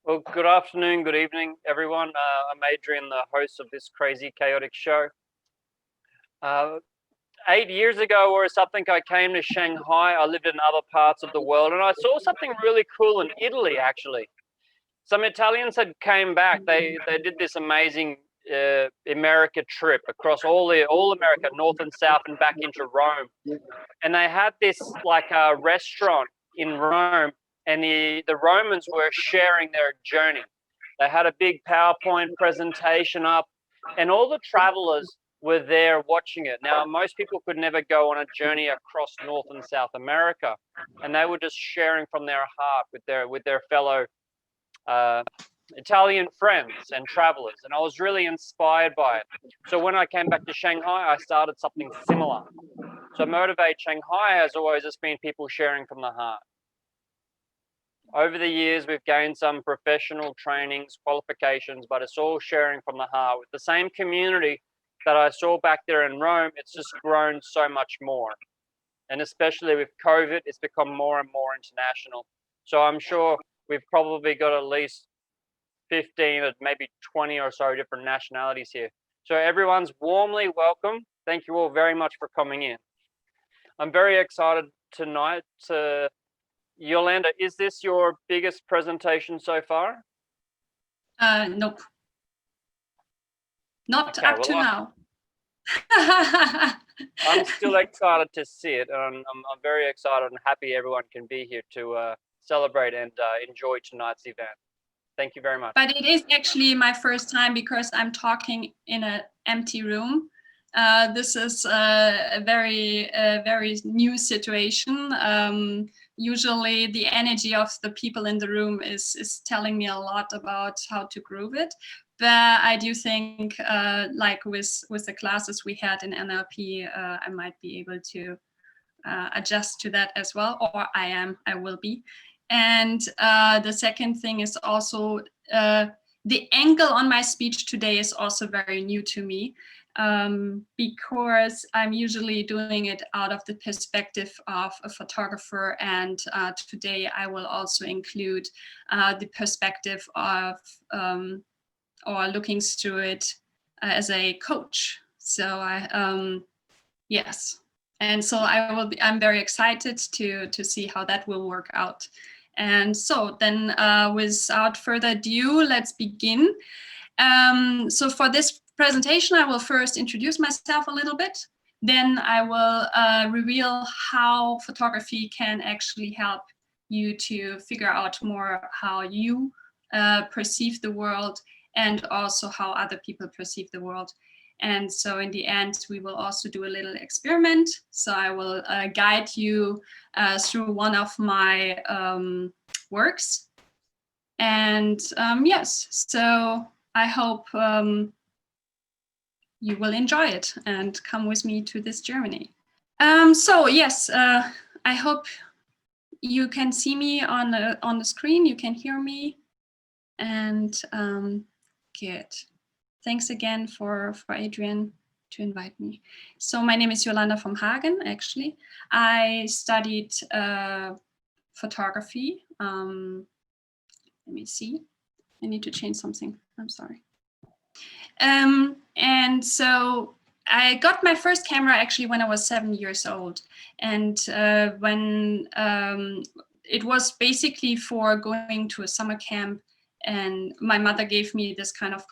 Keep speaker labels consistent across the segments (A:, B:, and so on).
A: Well, good afternoon, good evening, everyone. I'm Adrian, the host of this crazy, chaotic show. 8 years ago or something, I came to Shanghai. I lived in other parts of the world, and I saw something really cool in Italy, actually. Some Italians had came back. They did this amazing America trip across all America, north and south, and back into Rome. And they had this like a restaurant in Rome, and the Romans were sharing their journey. They had a big PowerPoint presentation up, and all the travelers were there watching it. Now, most people could never go on a journey across North and South America, and they were just sharing from their heart with their fellow Italian friends and travelers, and I was really inspired by it. So when I came back to Shanghai, I started something similar. So Motivate Shanghai has always just been people sharing from the heart. Over the years, we've gained some professional trainings, qualifications, but it's all sharing from the heart. With the same community that I saw back there in Rome, it's just grown so much more. And especially with COVID, it's become more and more international. So I'm sure we've probably got at least 15 or maybe 20 or so different nationalities here. So everyone's warmly welcome. Thank you all very much for coming in. I'm very excited tonight to Yolanda, is this your biggest presentation so far?
B: Nope. Not okay, up to now.
A: I'm still excited to see it, and I'm very excited and happy everyone can be here to celebrate and enjoy tonight's event. Thank you very much.
B: But it is actually my first time because I'm talking in an empty room. This is a very new situation. Usually the energy of the people in the room is telling me a lot about how to groove it. But I do think like with the classes we had in NLP, I might be able to adjust to that as well, or I will be. And the second thing is also the angle on my speech today is also very new to me. Because I'm usually doing it out of the perspective of a photographer, and today I will also include the perspective of or looking through it as a coach. So yes, and so I'm very excited to see how that will work out. And so then without further ado, let's begin. So for this presentation, I will first introduce myself a little bit. Then I will reveal how photography can actually help you to figure out more how you perceive the world and also how other people perceive the world. And so in the end, we will also do a little experiment. So I will guide you through one of my works. And yes, so I hope you will enjoy it and come with me to this journey. So yes, I hope you can see me on the screen. You can hear me, and good. Thanks again for Adrian to invite me. So my name is Yolanda from Hagen. Actually, I studied photography. Let me see. I need to change something. I'm sorry. And so I got my first camera actually when I was 7 years old. And when it was basically for going to a summer camp, and my mother gave me this kind of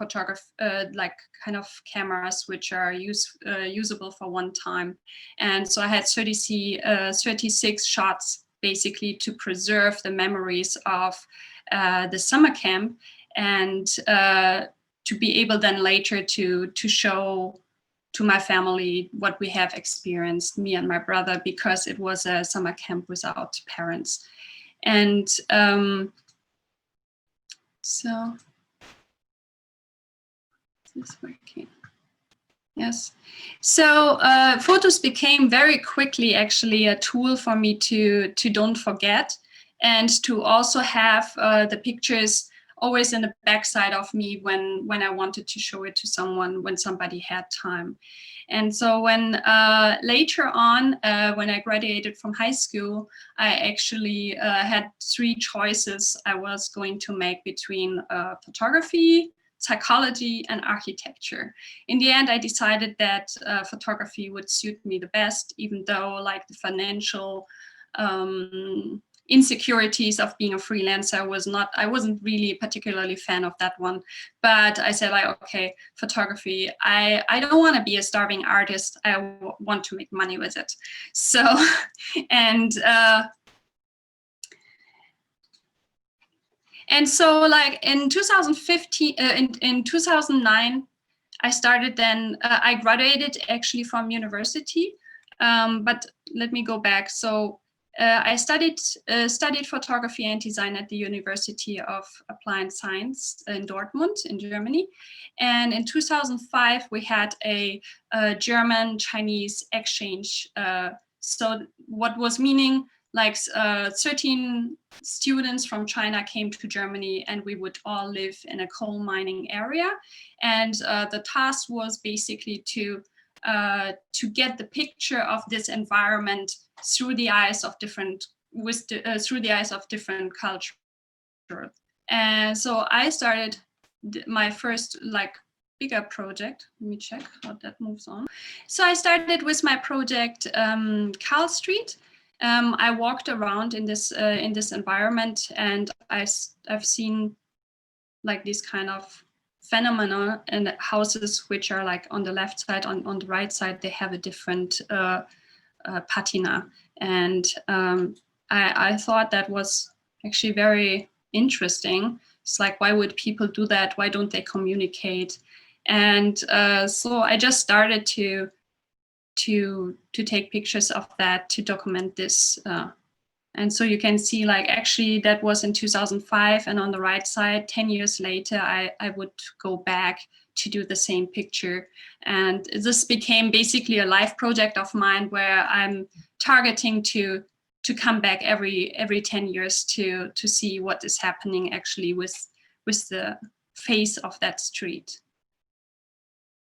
B: like kind of cameras which are usable for one time. And so I had 36 shots basically to preserve the memories of the summer camp, and to be able then later to show to my family what we have experienced, me and my brother, because it was a summer camp without parents. And so is this working? Yes. So photos became very quickly actually a tool for me to don't forget, and to also have the pictures always in the backside of me when I wanted to show it to someone, when somebody had time. And so when later on, when I graduated from high school, I actually had three choices I was going to make between photography, psychology, and architecture. In the end, I decided that photography would suit me the best, even though like the financial insecurities of being a freelancer I wasn't really particularly fan of that one. But I said like, okay, photography, I don't want to be a starving artist. I want to make money with it. So, and so like in 2015, in 2009, I started then, I graduated actually from university, but let me go back. So I studied photography and design at the University of Applied Science in Dortmund in Germany. And in 2005, we had a German-Chinese exchange. So what was meaning like 13 students from China came to Germany, and we would all live in a coal mining area. And the task was basically to get the picture of this environment through the eyes of different cultures. And so I started my first like bigger project. Let me check how that moves on. So I started with my project Carl Street. I walked around in this environment, and I've seen like this kind of phenomena in houses which are like on the left side, on the right side they have a different patina, and I thought that was actually very interesting. It's like, why would people do that? Why don't they communicate? And so I just started to take pictures of that, to document this. And so you can see like actually that was in 2005, and on the right side 10 years later I would go back to do the same picture. And this became basically a life project of mine, where I'm targeting to come back every 10 years to see what is happening actually with the face of that street.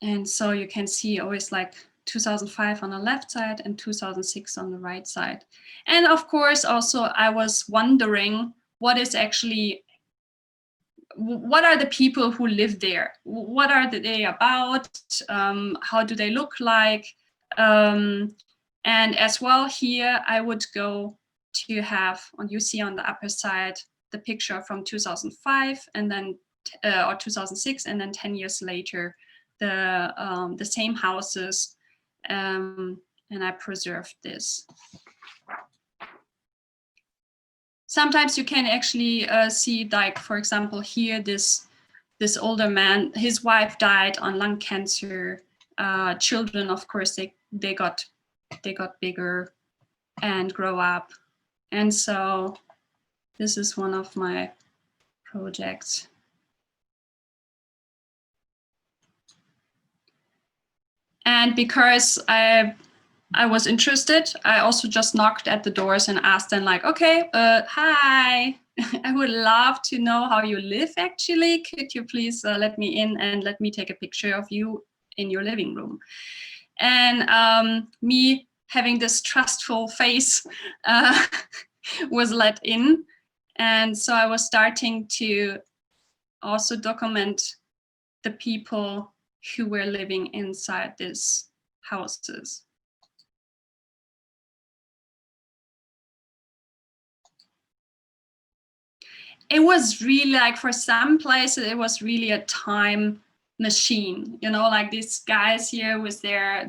B: And so you can see always like 2005 on the left side and 2006 on the right side. And of course, also I was wondering what are the people who live there? What are they about? How do they look like? And as well here, I would go to have, you see on the upper side, the picture from 2005 and then, or 2006, and then 10 years later, the same houses. And I preserved this. Sometimes you can actually see, like, for example, here, this older man, his wife died on lung cancer. Children, of course, they got bigger and grow up. And so this is one of my projects. And because I was interested, I also just knocked at the doors and asked them like, okay, hi, I would love to know how you live actually. Could you please let me in and let me take a picture of you in your living room? And me having this trustful face was let in. And so I was starting to also document the people who were living inside these houses. It was really like, for some places, it was really a time machine, you know, like these guys here with their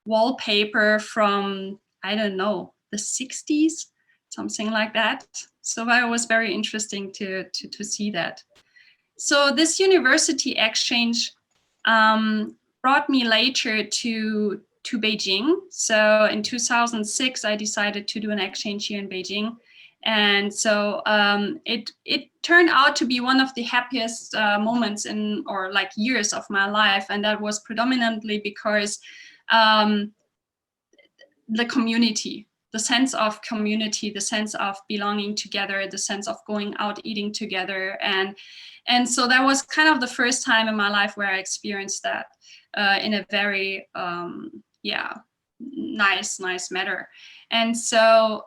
B: wallpaper from, I don't know, the 60s, something like that. So it was very interesting to see that. So this university exchange brought me later to Beijing. So in 2006, I decided to do an exchange here in Beijing. And so it turned out to be one of the happiest moments or like years of my life. And that was predominantly because the community, the sense of community, the sense of belonging together, the sense of going out eating together. And so that was kind of the first time in my life where I experienced that in a very, nice manner. And so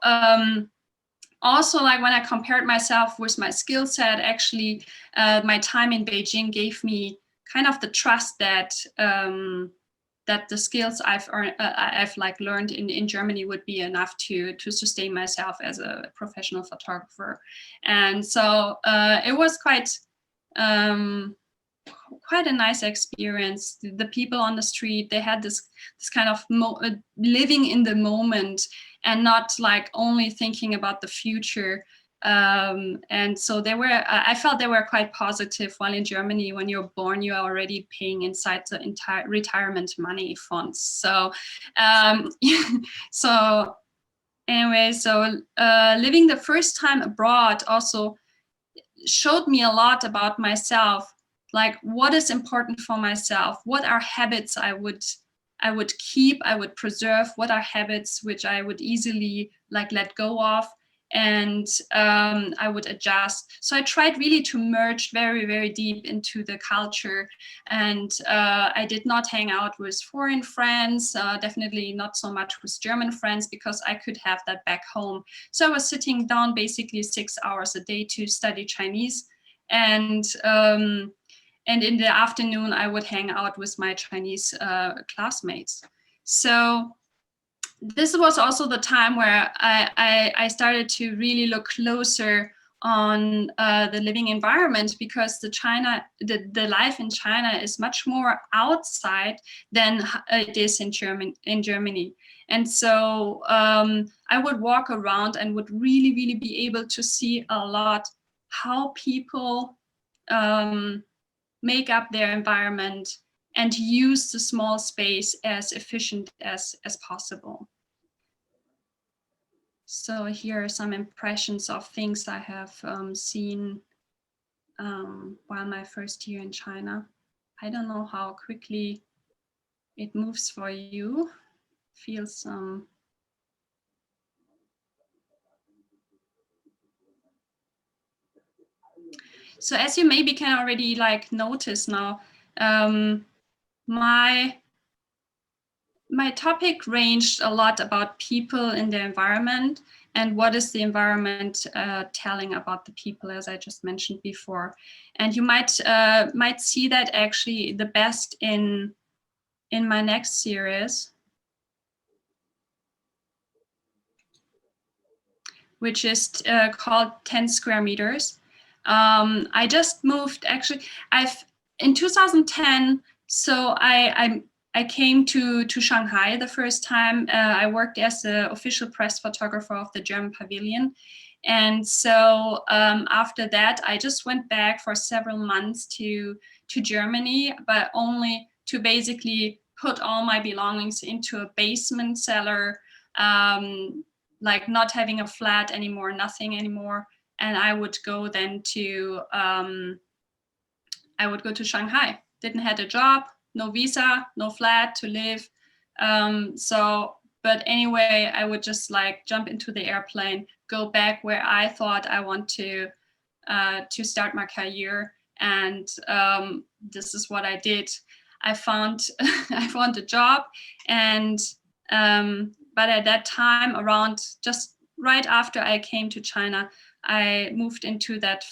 B: also, like when I compared myself with my skill set, actually, my time in Beijing gave me kind of the trust that that the skills I've like learned in Germany would be enough to sustain myself as a professional photographer. And so it was quite a nice experience. The people on the street, they had this kind of living in the moment and not like only thinking about the future. And so I felt they were quite positive. While in Germany, when you're born, you are already paying inside the entire retirement money funds. So, so anyway, so living the first time abroad also showed me a lot about myself, like what is important for myself, what are habits I would keep, I would preserve, what are habits which I would easily like let go of, and I would adjust. So I tried really to merge very, very deep into the culture, and I did not hang out with foreign friends, definitely not so much with German friends, because I could have that back home. So I was sitting down basically 6 hours a day to study Chinese, and in the afternoon I would hang out with my Chinese classmates. So this was also the time where I started to really look closer on the living environment, because the life in China is much more outside than it is in Germany. And so I would walk around and would really, really be able to see a lot how people make up their environment and use the small space as efficient as possible. So here are some impressions of things I have seen while my first year in China. I don't know how quickly it moves for you. Feels So as you maybe can already like notice now, my topic ranged a lot about people in the environment and what is the environment telling about the people, as I just mentioned before. And you might see that actually the best in my next series, which is called 10 square meters. I just moved, actually, in 2010, so I came to Shanghai the first time. I worked as the official press photographer of the German pavilion. And so after that, I just went back for several months to Germany, but only to basically put all my belongings into a basement cellar, like not having a flat anymore, nothing anymore. And I would go then to Shanghai. Didn't have a job, no visa, no flat to live. But anyway, I would just like jump into the airplane, go back where I thought I want to start my career. And this is what I did. I found a job, and but at that time, around just right after I came to China, I moved into that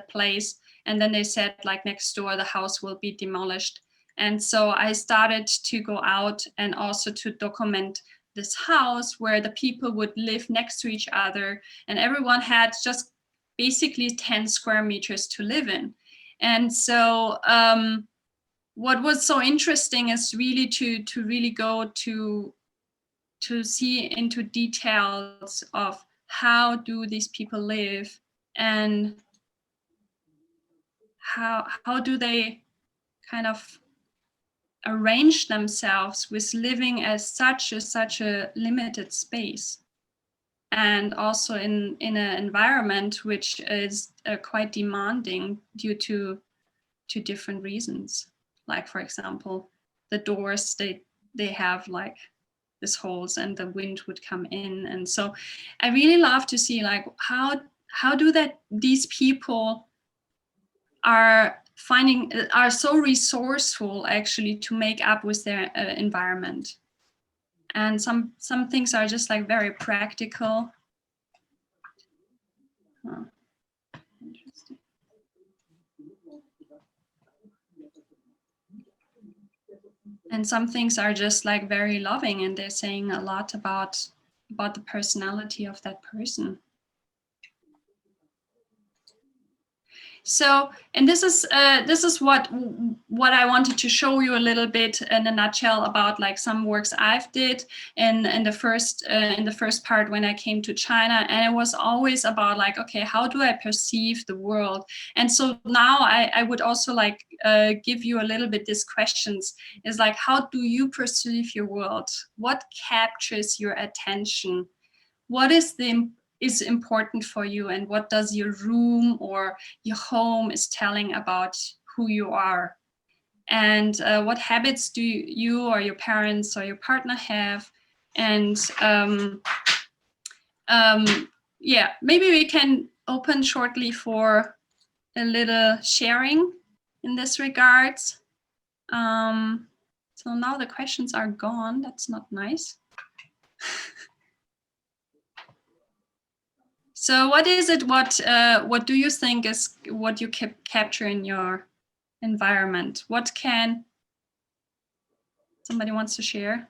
B: place. And then they said, like, next door, the house will be demolished. And so I started to go out and also to document this house where the people would live next to each other. And everyone had just basically 10 square meters to live in. And so what was so interesting is really to really go to see into details of how do these people live, and how do they kind of arrange themselves with living as such a limited space, and also in an environment which is quite demanding due to different reasons. Like, for example, the doors, they have like this holes and the wind would come in. And so I really love to see like how these people are so resourceful actually to make up with their environment. And some things are just like very practical. Oh, interesting. And some things are just like very loving, and they're saying a lot about the personality of that person. So, and this is what I wanted to show you a little bit in a nutshell about like some works I've did in the first part when I came to China, and it was always about like, okay, how do I perceive the world? And so now I would also like give you a little bit these questions, is like, how do you perceive your world? What captures your attention? What is important for you, and what does your room or your home is telling about who you are? And what habits do you or your parents or your partner have? And yeah, maybe we can open shortly for a little sharing in this regards. So now the questions are gone. That's not nice. So what is it, what do you think is what you capture in your environment? What can, somebody wants to share?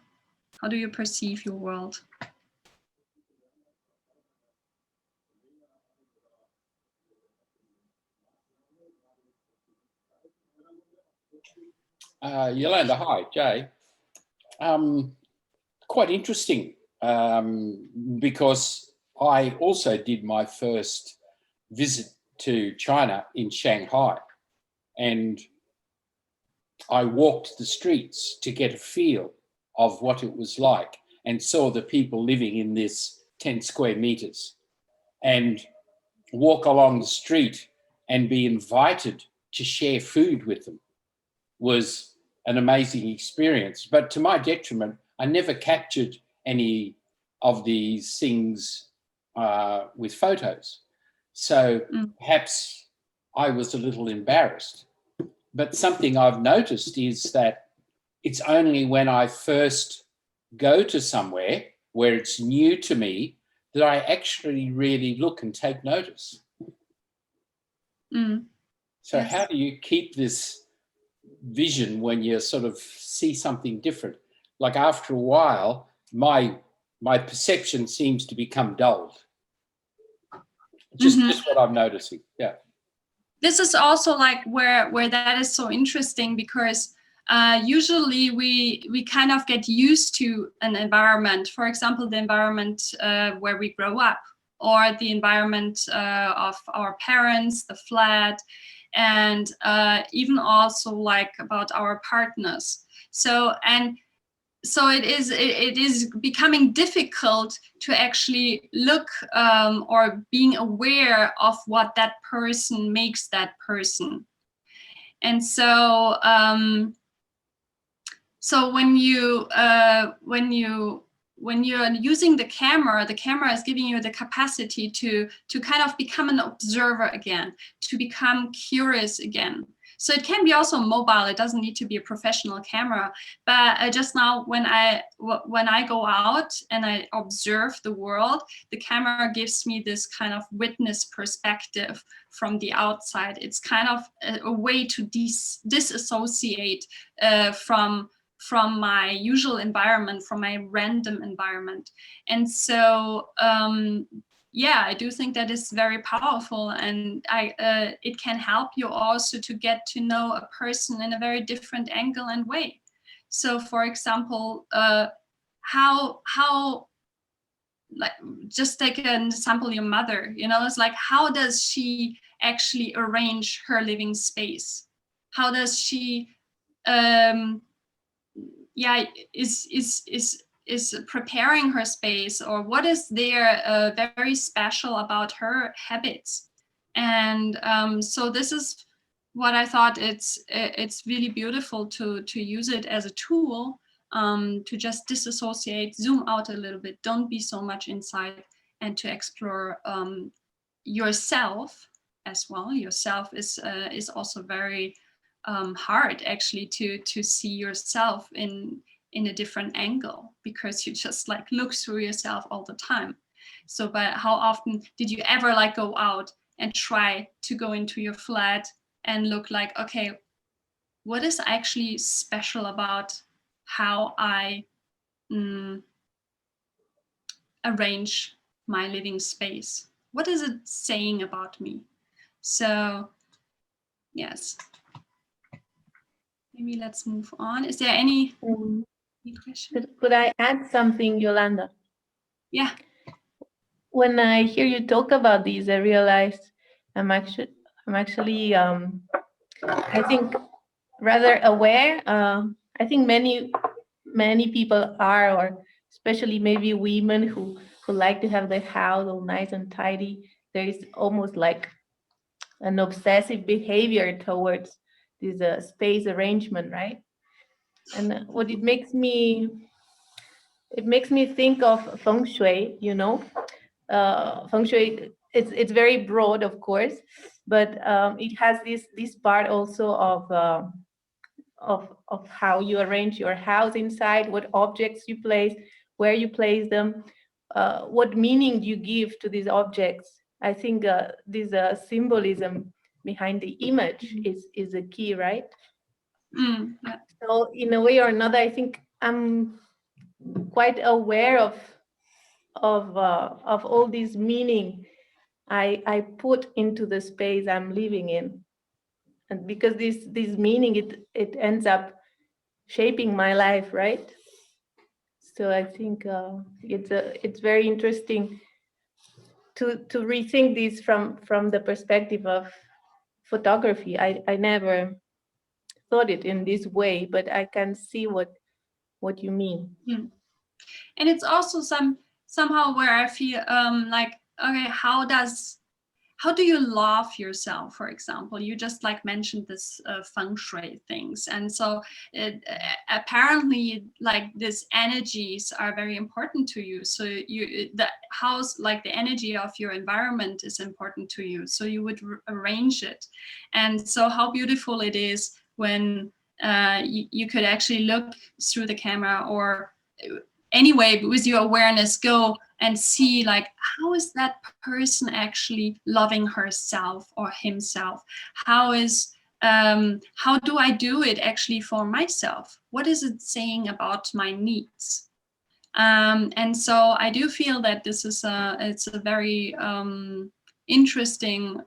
B: How do you perceive your world?
C: Yolanda, hi, Jay. Quite interesting, because I also did my first visit to China in Shanghai, and I walked the streets to get a feel of what it was like, and saw the people living in this 10 square meters, and walk along the street and be invited to share food with them was an amazing experience. But to my detriment, I never captured any of these things with photos. So perhaps I was a little embarrassed. But something I've noticed is that it's only when I first go to somewhere where it's new to me that I actually really look and take notice. So yes. How do you keep this vision when you sort of see something different? Like after a while, my perception seems to become dulled. Just what I'm noticing. Yeah.
B: This is also like where that is so interesting, because usually we kind of get used to an environment. For example, the environment where we grow up, or the environment of our parents, the flat, and even also like about our partners. So it is becoming difficult to actually look or being aware of what that person makes that person. And so so when you're using the camera is giving you the capacity to kind of become an observer again, to become curious again. So it can be also mobile. It doesn't need to be a professional camera. But just now, when I go out and I observe the world, the camera gives me this kind of witness perspective from the outside. It's kind of a way to disassociate from my usual environment, from my random environment. And so yeah, I do think that is very powerful, and it can help you also to get to know a person in a very different angle and way. So for example, how like, just take an example, your mother, it's like, how does she actually arrange her living space? How does she yeah, is preparing her space, or what is there very special about her habits. And so this is what I thought, it's really beautiful to use it as a tool, to just disassociate, zoom out a little bit, don't be so much inside, and to explore yourself as well. Yourself is also very hard, actually, to see yourself in a different angle, because you just like look through yourself all the time. So, but how often did you ever like go out and try to go into your flat and look like, okay, what is actually special about how I arrange my living space? What is it saying about me? So, yes. Maybe let's move on. Is there any question?
D: Could I add something, Yolanda?
B: Yeah.
D: When I hear you talk about these, I realize I'm actually I think rather aware. I think many people are, or especially maybe women who like to have their house all nice and tidy. There is almost like an obsessive behavior towards this space arrangement, right? And what it makes me think of feng shui. You know, feng shui, it's very broad, of course, but it has this part also of how you arrange your house inside, what objects you place, where you place them, what meaning you give to these objects. I think this symbolism behind the image is a key, right?
B: Yeah.
D: So in a way or another, I think I'm quite aware of all this meaning I put into the space I'm living in, and because this meaning, it ends up shaping my life, right? So I think it's very interesting to rethink this from the perspective of photography. I never thought it in this way, but I can see what you mean.
B: And it's also somehow where I feel like, okay, how do you love yourself? For example, you just like mentioned this feng shui things, and so apparently like these energies are very important to you. So the house, like the energy of your environment is important to you, so you would arrange it. And so how beautiful it is when you could actually look through the camera, or anyway with your awareness go and see like, how is that person actually loving herself or himself? How do I do it actually for myself? What is it saying about my needs? And so I do feel that this is it's a very interesting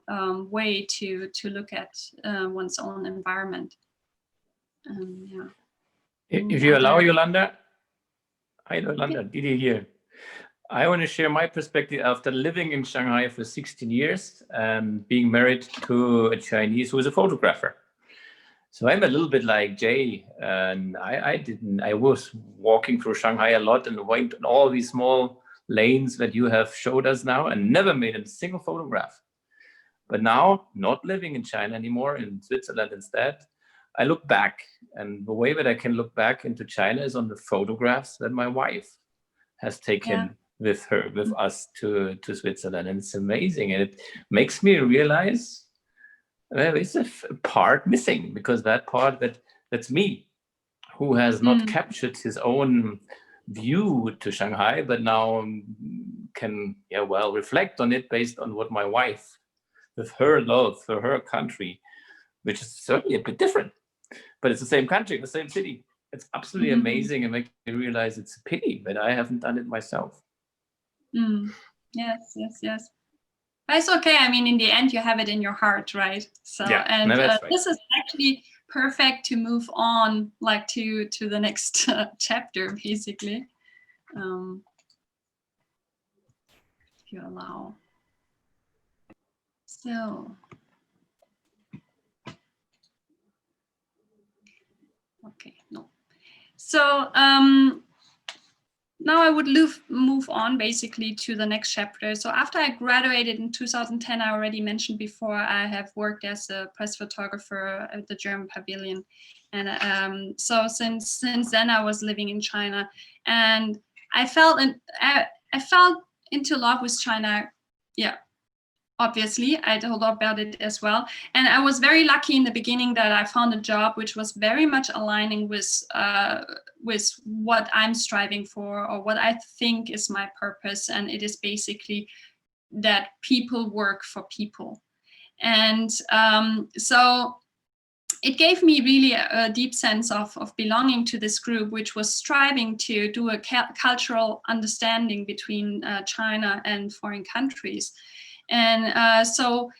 B: way to look at one's own environment. Yeah.
E: If you allow, Yolanda. Hi, Yolanda, Didi here. I want to share my perspective after living in Shanghai for 16 years and being married to a Chinese who is a photographer. So I'm a little bit like Jay, and I was walking through Shanghai a lot and went on all these small lanes that you have showed us now and never made a single photograph. But now, not living in China anymore, in Switzerland instead, I look back, and the way that I can look back into China is on the photographs that my wife has taken with us to Switzerland. And it's amazing. And it makes me realize there is a part missing, because that part that's me, who has not captured his own view to Shanghai, but now can reflect on it based on what my wife, with her love for her country, which is certainly a bit different, but it's the same country, the same city. It's absolutely amazing, and makes me realize it's a pity that I haven't done it myself.
B: Yes. But it's okay. I mean, in the end, you have it in your heart, right? So,
E: right.
B: This is actually perfect to move on, like to the next chapter, basically. If you allow. So. Okay, no. So now I would move on basically to the next chapter. So after I graduated in 2010, I already mentioned before, I have worked as a press photographer at the German pavilion. And so since then I was living in China, and I fell into love with China. Yeah, obviously, I told about it as well. And I was very lucky in the beginning that I found a job which was very much aligning with what I'm striving for, or what I think is my purpose. And it is basically that people work for people. And so it gave me really a deep sense of belonging to this group, which was striving to do a cultural understanding between China and foreign countries. And so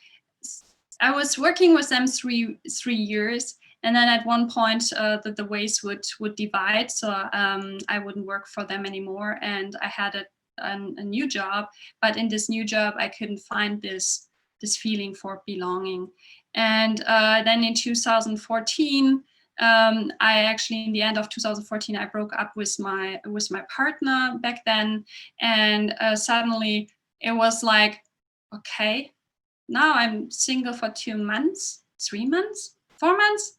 B: I was working with them three years. And then at one point, the ways would divide. So I wouldn't work for them anymore. And I had a new job. But in this new job, I couldn't find this feeling for belonging. And then in 2014, I actually, in the end of 2014, I broke up with my partner back then. And suddenly it was like, okay, now I'm single for 2 months, 3 months, 4 months.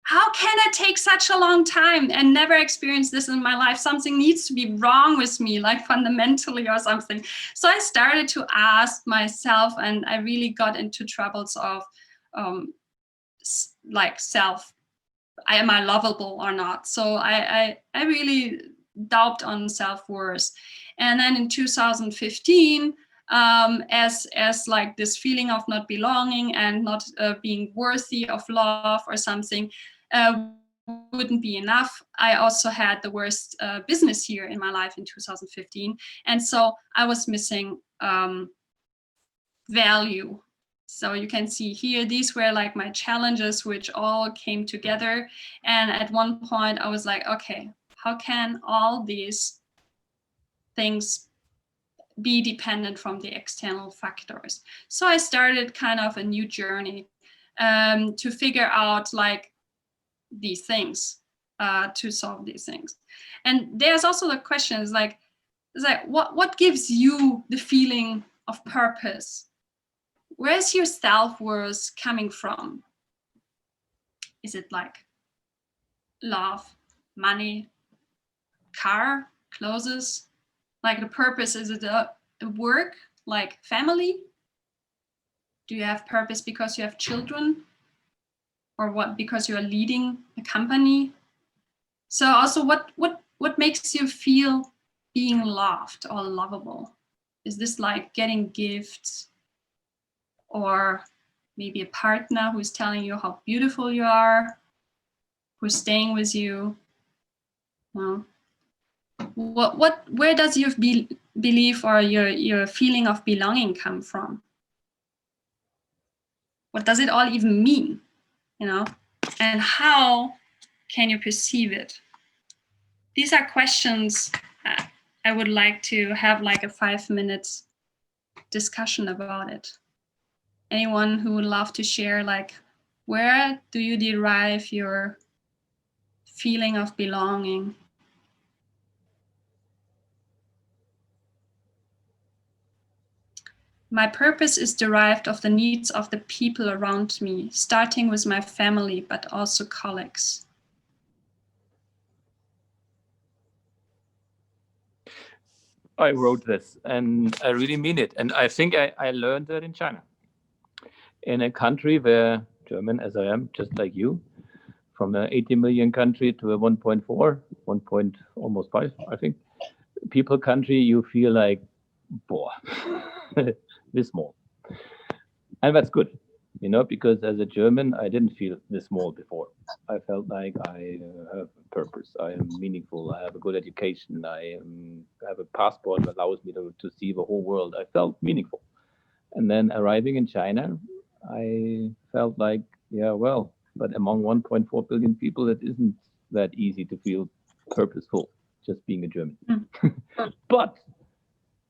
B: How can it take such a long time and never experience this in my life? Something needs to be wrong with me, like fundamentally or something. So I started to ask myself, and I really got into troubles of like am I lovable or not? So I really doubted on self-worth. And then in 2015, as like this feeling of not belonging and not being worthy of love or something wouldn't be enough, I also had the worst business year in my life in 2015. And so I was missing value. So you can see here, these were like my challenges, which all came together. And at one point I was like, okay, how can all these things be dependent from the external factors? So I started kind of a new journey to figure out like these things, to solve these things. And there's also the question is like what gives you the feeling of purpose? Where's your self-worth coming from? Is it like love, money, car, clothes? Like the purpose, is it a work, like family? Do you have purpose because you have children? Or what, because you are leading a company? So also what makes you feel being loved or lovable? Is this like getting gifts? Or maybe a partner who's telling you how beautiful you are, who's staying with you? Well, where does your belief or your feeling of belonging come from? What does it all even mean, you know? And how can you perceive it? These are questions I would like to have like a 5 minutes discussion about it. Anyone who would love to share, like, where do you derive your feeling of belonging? My purpose is derived of the needs of the people around me, starting with my family, but also colleagues.
E: I wrote this and I really mean it. And I think I learned that in China. In a country where, German as I am, just like you, from an 80 million country to a 1.4, 1 point almost 5, I think, people country, you feel like, boah, this small. And that's good, you know, because as a German, I didn't feel this small before. I felt like I have a purpose, I am meaningful, I have a good education, I have a passport that allows me to see the whole world. I felt meaningful. And then arriving in China, I felt like, yeah, well, but among 1.4 billion people, it isn't that easy to feel purposeful, just being a German. But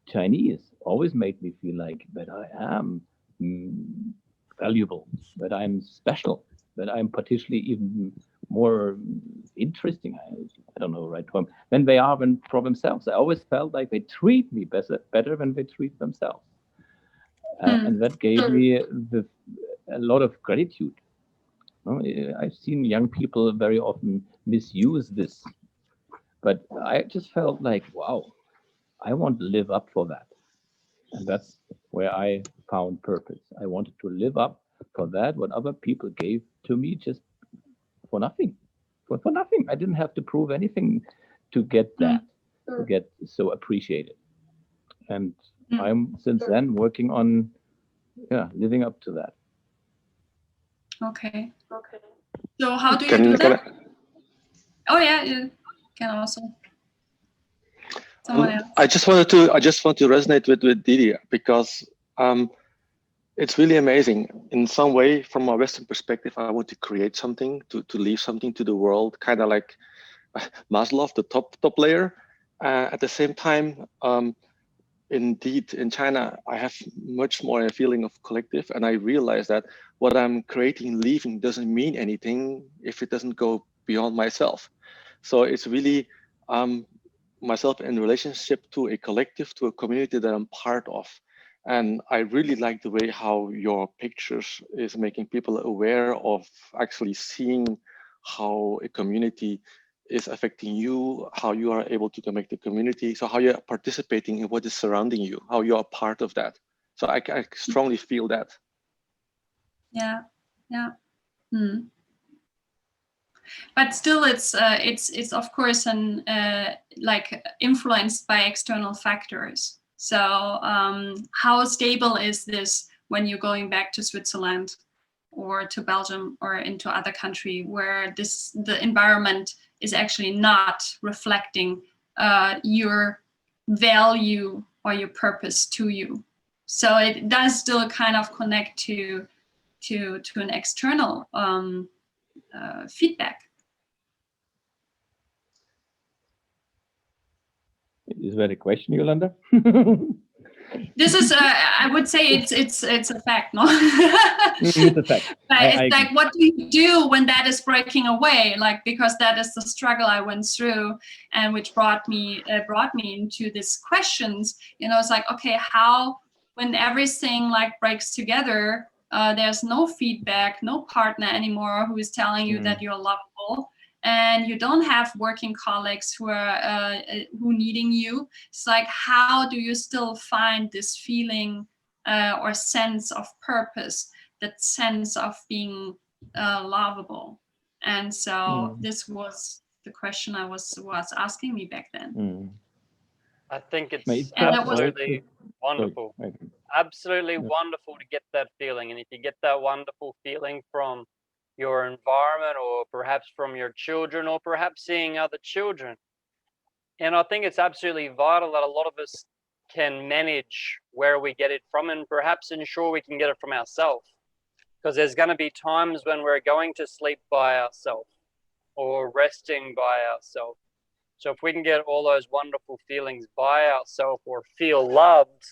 E: Chinese always made me feel like that I am valuable, that I'm special, that I'm particularly even more interesting, I don't know the right term, than they are for themselves. I always felt like they treat me better than they treat themselves. And that gave me a lot of gratitude. I've seen young people very often misuse this, but I just felt like, wow, I want to live up for that. And that's where I found purpose. I wanted to live up for that, what other people gave to me just for nothing. For nothing. I didn't have to prove anything to get that, to get so appreciated. And I'm since then working on living up to that.
B: Okay. So how do you do that? Oh yeah, you can also. Someone else.
F: I just want to resonate with Didi, because it's really amazing. In some way, from a Western perspective, I want to create something, to leave something to the world, kind of like Maslow, the top layer. At the same time, indeed, in China, I have much more a feeling of collective, and I realize that what I'm creating, leaving, doesn't mean anything if it doesn't go beyond myself. So it's really myself in relationship to a collective, to a community that I'm part of. And I really like the way how your pictures is making people aware of actually seeing how a community is affecting you, how you are able to connect the community, so how you're participating in what is surrounding you, how you are part of that. So I strongly feel that.
B: Yeah. But still, it's of course like influenced by external factors. So how stable is this when you're going back to Switzerland or to Belgium or into other country where the environment is actually not reflecting your value or your purpose to you? So it does still kind of connect to an external feedback.
E: Is that a question, Yolanda?
B: This is, I would say, it's a fact, no?
E: It's a fact.
B: But it's like, what do you do when that is breaking away? Like, because that is the struggle I went through, and which brought me into these questions. You know, it's like, okay, how, when everything like breaks together, there's no feedback, no partner anymore who is telling you that you're lovable, and you don't have working colleagues who are needing you. It's like, how do you still find this feeling or sense of purpose, that sense of being lovable? And so this was the question I was asking me back then.
A: I think it's
B: And
A: absolutely wonderful. Absolutely wonderful to get that feeling. And if you get that wonderful feeling from your environment, or perhaps from your children, or perhaps seeing other children, and I think it's absolutely vital that a lot of us can manage where we get it from, and perhaps ensure we can get it from ourselves, because there's going to be times when we're going to sleep by ourselves or resting by ourselves. So if we can get all those wonderful feelings by ourselves, or feel loved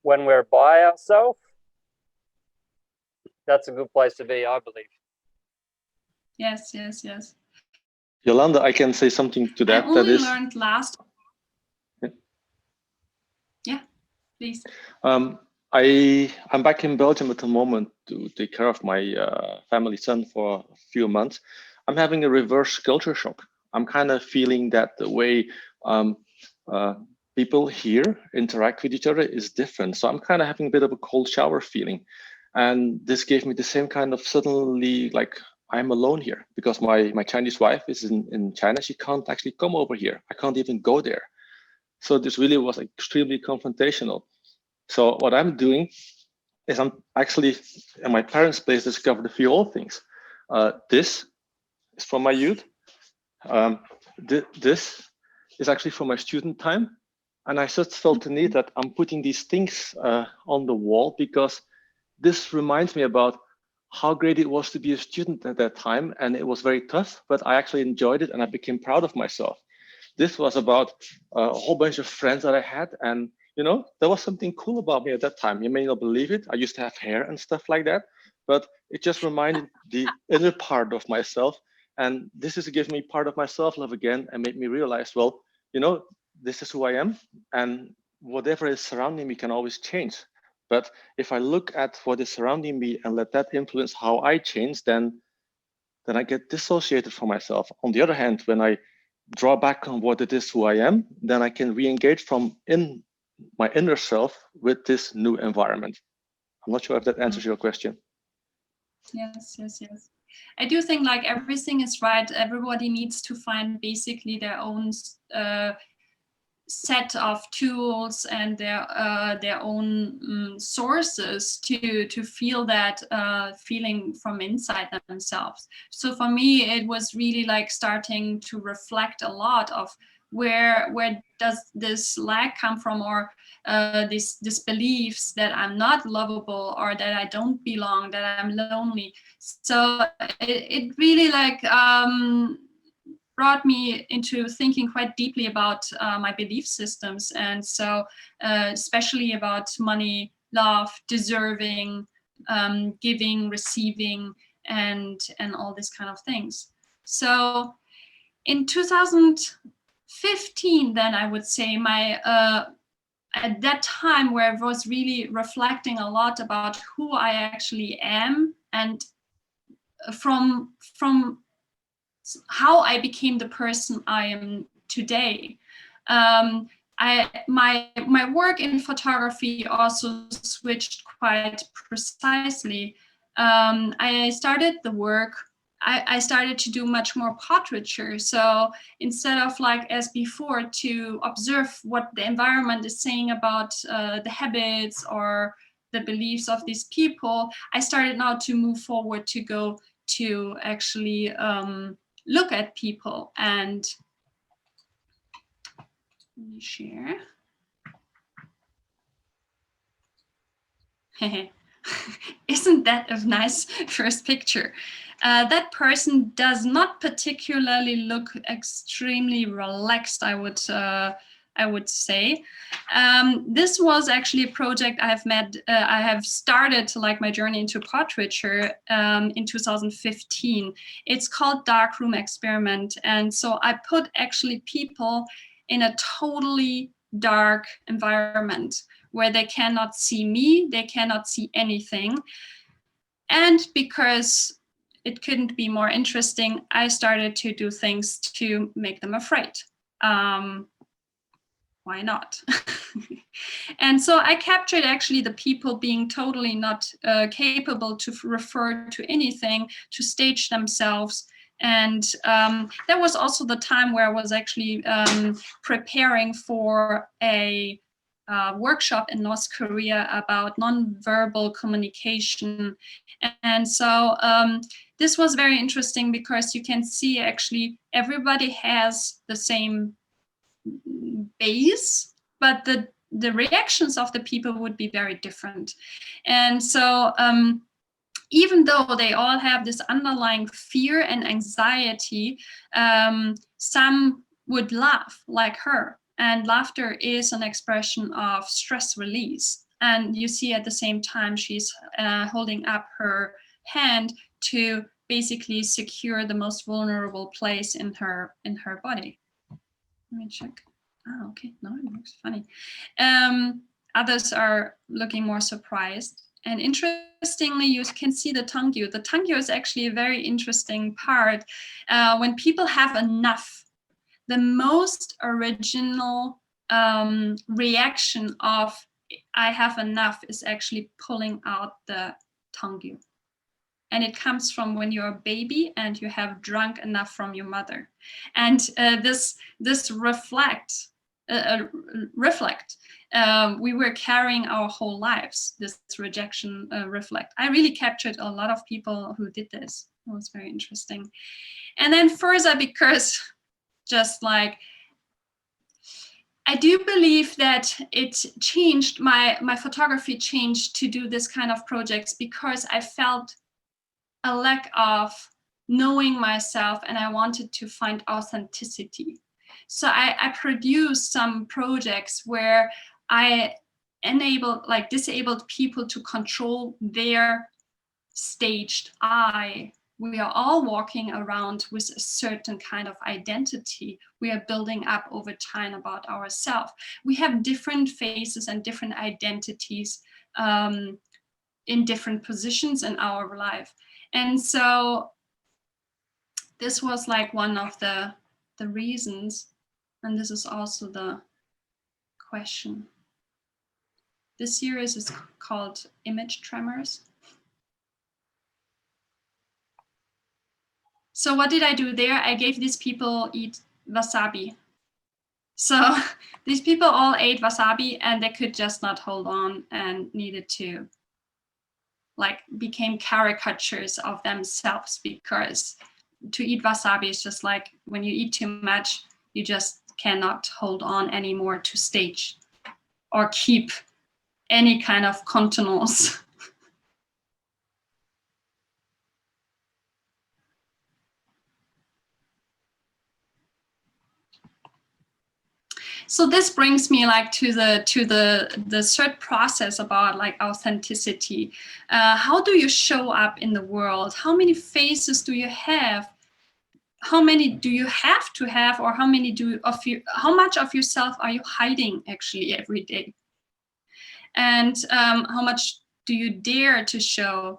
A: when we're by ourselves, that's a good place to be, I believe.
B: Yes.
F: Yolanda, I can say something to that.
B: I only learned last. Yeah, please.
F: I'm back in Belgium at the moment to take care of my family son for a few months. I'm having a reverse culture shock. I'm kind of feeling that the way people here interact with each other is different. So I'm kind of having a bit of a cold shower feeling. And this gave me the same kind of suddenly, like, I'm alone here, because my Chinese wife is in China. She can't actually come over here. I can't even go there. So this really was extremely confrontational. So what I'm doing is I'm actually in my parents' place discovered a few old things. This is from my youth. This is actually from my student time. And I just felt the need that I'm putting these things on the wall, because this reminds me about how great it was to be a student at that time. And it was very tough, but I actually enjoyed it and I became proud of myself. This was about a whole bunch of friends that I had. And, you know, there was something cool about me at that time. You may not believe it. I used to have hair and stuff like that. but it just reminded the inner part of myself. And this is giving me part of my self-love again and made me realize, well, you know, this is who I am, and whatever is surrounding me can always change. But if I look at what is surrounding me and let that influence how I change, then I get dissociated from myself. On the other hand, when I draw back on what it is who I am, then I can re-engage from in my inner self with this new environment. I'm not sure if that answers your question.
B: Yes, yes, yes. I do think like everything is right. Everybody needs to find basically their own set of tools and their own sources to feel that feeling from inside themselves. So for me, it was really like starting to reflect a lot of where does this lack come from, or these beliefs that I'm not lovable, or that I don't belong, that I'm lonely. So it really like brought me into thinking quite deeply about my belief systems, and so especially about money, love, deserving, giving, receiving, and all these kind of things. So in 2015, then I would say my at that time where I was really reflecting a lot about who I actually am, and from how I became the person I am today. My work in photography also switched quite precisely. I started the work. I started to do much more portraiture. So instead of like as before to observe what the environment is saying about the habits or the beliefs of these people, I started now to move forward to go to actually look at people. And let me share. Isn't that a nice first picture? That person does not particularly look extremely relaxed, I would say. This was actually a project I have started like my journey into portraiture in 2015. It's called Darkroom Experiment. And so I put actually people in a totally dark environment where they cannot see me, they cannot see anything. And because it couldn't be more interesting, I started to do things to make them afraid. Why not? And so I captured actually the people being totally not capable to refer to anything, to stage themselves. And that was also the time where I was actually preparing for a workshop in North Korea about nonverbal communication. And so this was very interesting because you can see actually everybody has the same base, but the reactions of the people would be very different. And so even though they all have this underlying fear and anxiety, some would laugh like her. And laughter is an expression of stress release. And you see at the same time, she's holding up her hand to basically secure the most vulnerable place in her body. Let me check. Oh, okay. No, it looks funny. Others are looking more surprised. And interestingly, you can see the tangyo. The tangyo is actually a very interesting part. When people have enough, the most original reaction of I have enough is actually pulling out the tangyo. And it comes from when you're a baby and you have drunk enough from your mother. And this reflect. We were carrying our whole lives, this rejection reflect. I really captured a lot of people who did this. It was very interesting. And then further, because just like, I do believe that it changed, my photography changed to do this kind of projects because I felt a lack of knowing myself and I wanted to find authenticity. So I produced some projects where I disabled people to control their staged I. We are all walking around with a certain kind of identity we are building up over time about ourselves. We have different faces and different identities in different positions in our life. And so this was like one of the reasons, and this is also the question. This series is called Image Tremors. So what did I do there? I gave these people eat wasabi. So these people all ate wasabi and they could just not hold on and needed to, like, became caricatures of themselves, because to eat wasabi is just like when you eat too much, you just cannot hold on anymore to stage or keep any kind of contenance. So this brings me like to the third process about like authenticity. How do you show up in the world? How many faces do you have? How many do you have to have, or how much of yourself are you hiding actually every day? And how much do you dare to show?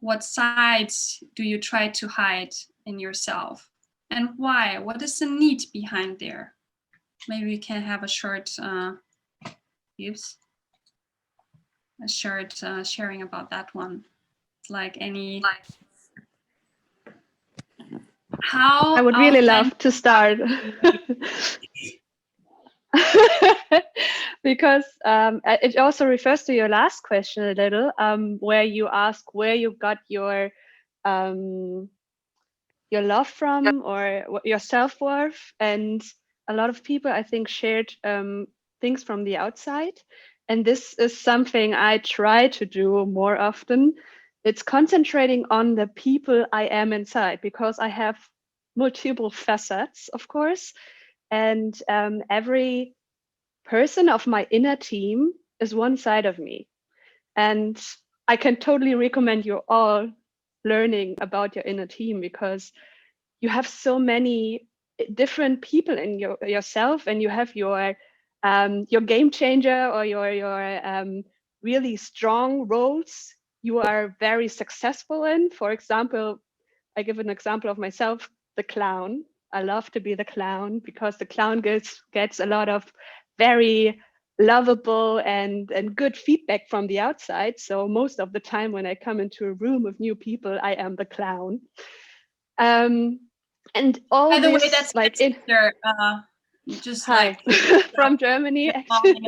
B: What sides do you try to hide in yourself? And why? What is the need behind there? Maybe we can have a short sharing about that one. Like any, how
G: I would really love to start. Because it also refers to your last question a little, where you ask where you got your love from, or your self-worth. And a lot of people, I think, shared things from the outside. And this is something I try to do more often. It's concentrating on the people I am inside, because I have multiple facets, of course. And every person of my inner team is one side of me. And I can totally recommend you all learning about your inner team, because you have so many different people in yourself, and you have your game changer, or your really strong roles you are very successful in. For example, I give an example of myself, the clown. I love to be the clown, because the clown gets a lot of very lovable and good feedback from the outside. So most of the time when I come into a room with new people, I am the clown. And all
B: by the
G: this,
B: way, that's
G: like
B: just
G: hi,
B: like
G: from Germany, actually.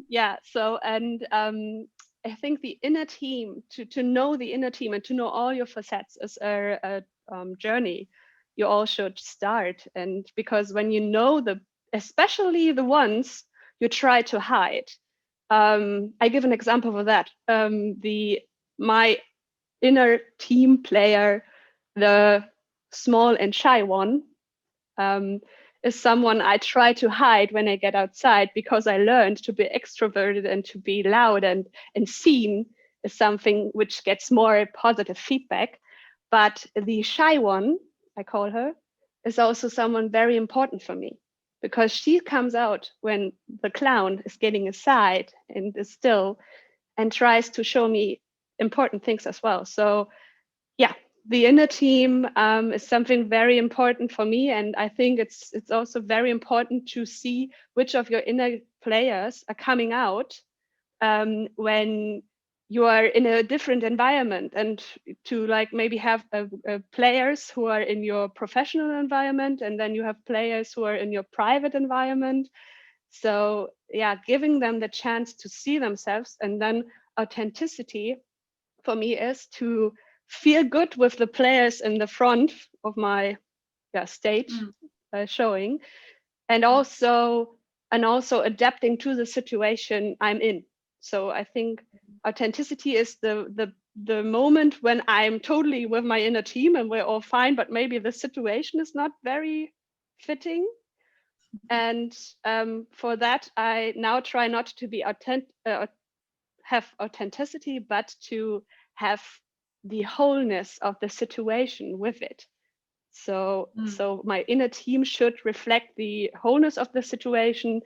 G: Yeah. So, and I think the inner team, to know the inner team and to know all your facets is a journey you all should start. And because when you know especially the ones you try to hide, I give an example of that. My inner team player, the small and shy one, is someone I try to hide when I get outside, because I learned to be extroverted and to be loud and seen is something which gets more positive feedback. But the shy one, I call her, is also someone very important for me, because she comes out when the clown is getting aside and is still and tries to show me important things as well. So yeah, the inner team is something very important for me. And I think it's also very important to see which of your inner players are coming out when you are in a different environment, and to like maybe have players who are in your professional environment, and then you have players who are in your private environment. So yeah, giving them the chance to see themselves. And then authenticity for me is to feel good with the players in the front of my stage showing, and also adapting to the situation I'm in. So I think authenticity is the moment when I'm totally with my inner team and we're all fine, but maybe the situation is not very fitting. And for that, I now try not to be have authenticity, but to have the wholeness of the situation with it. So my inner team should reflect the wholeness of the situation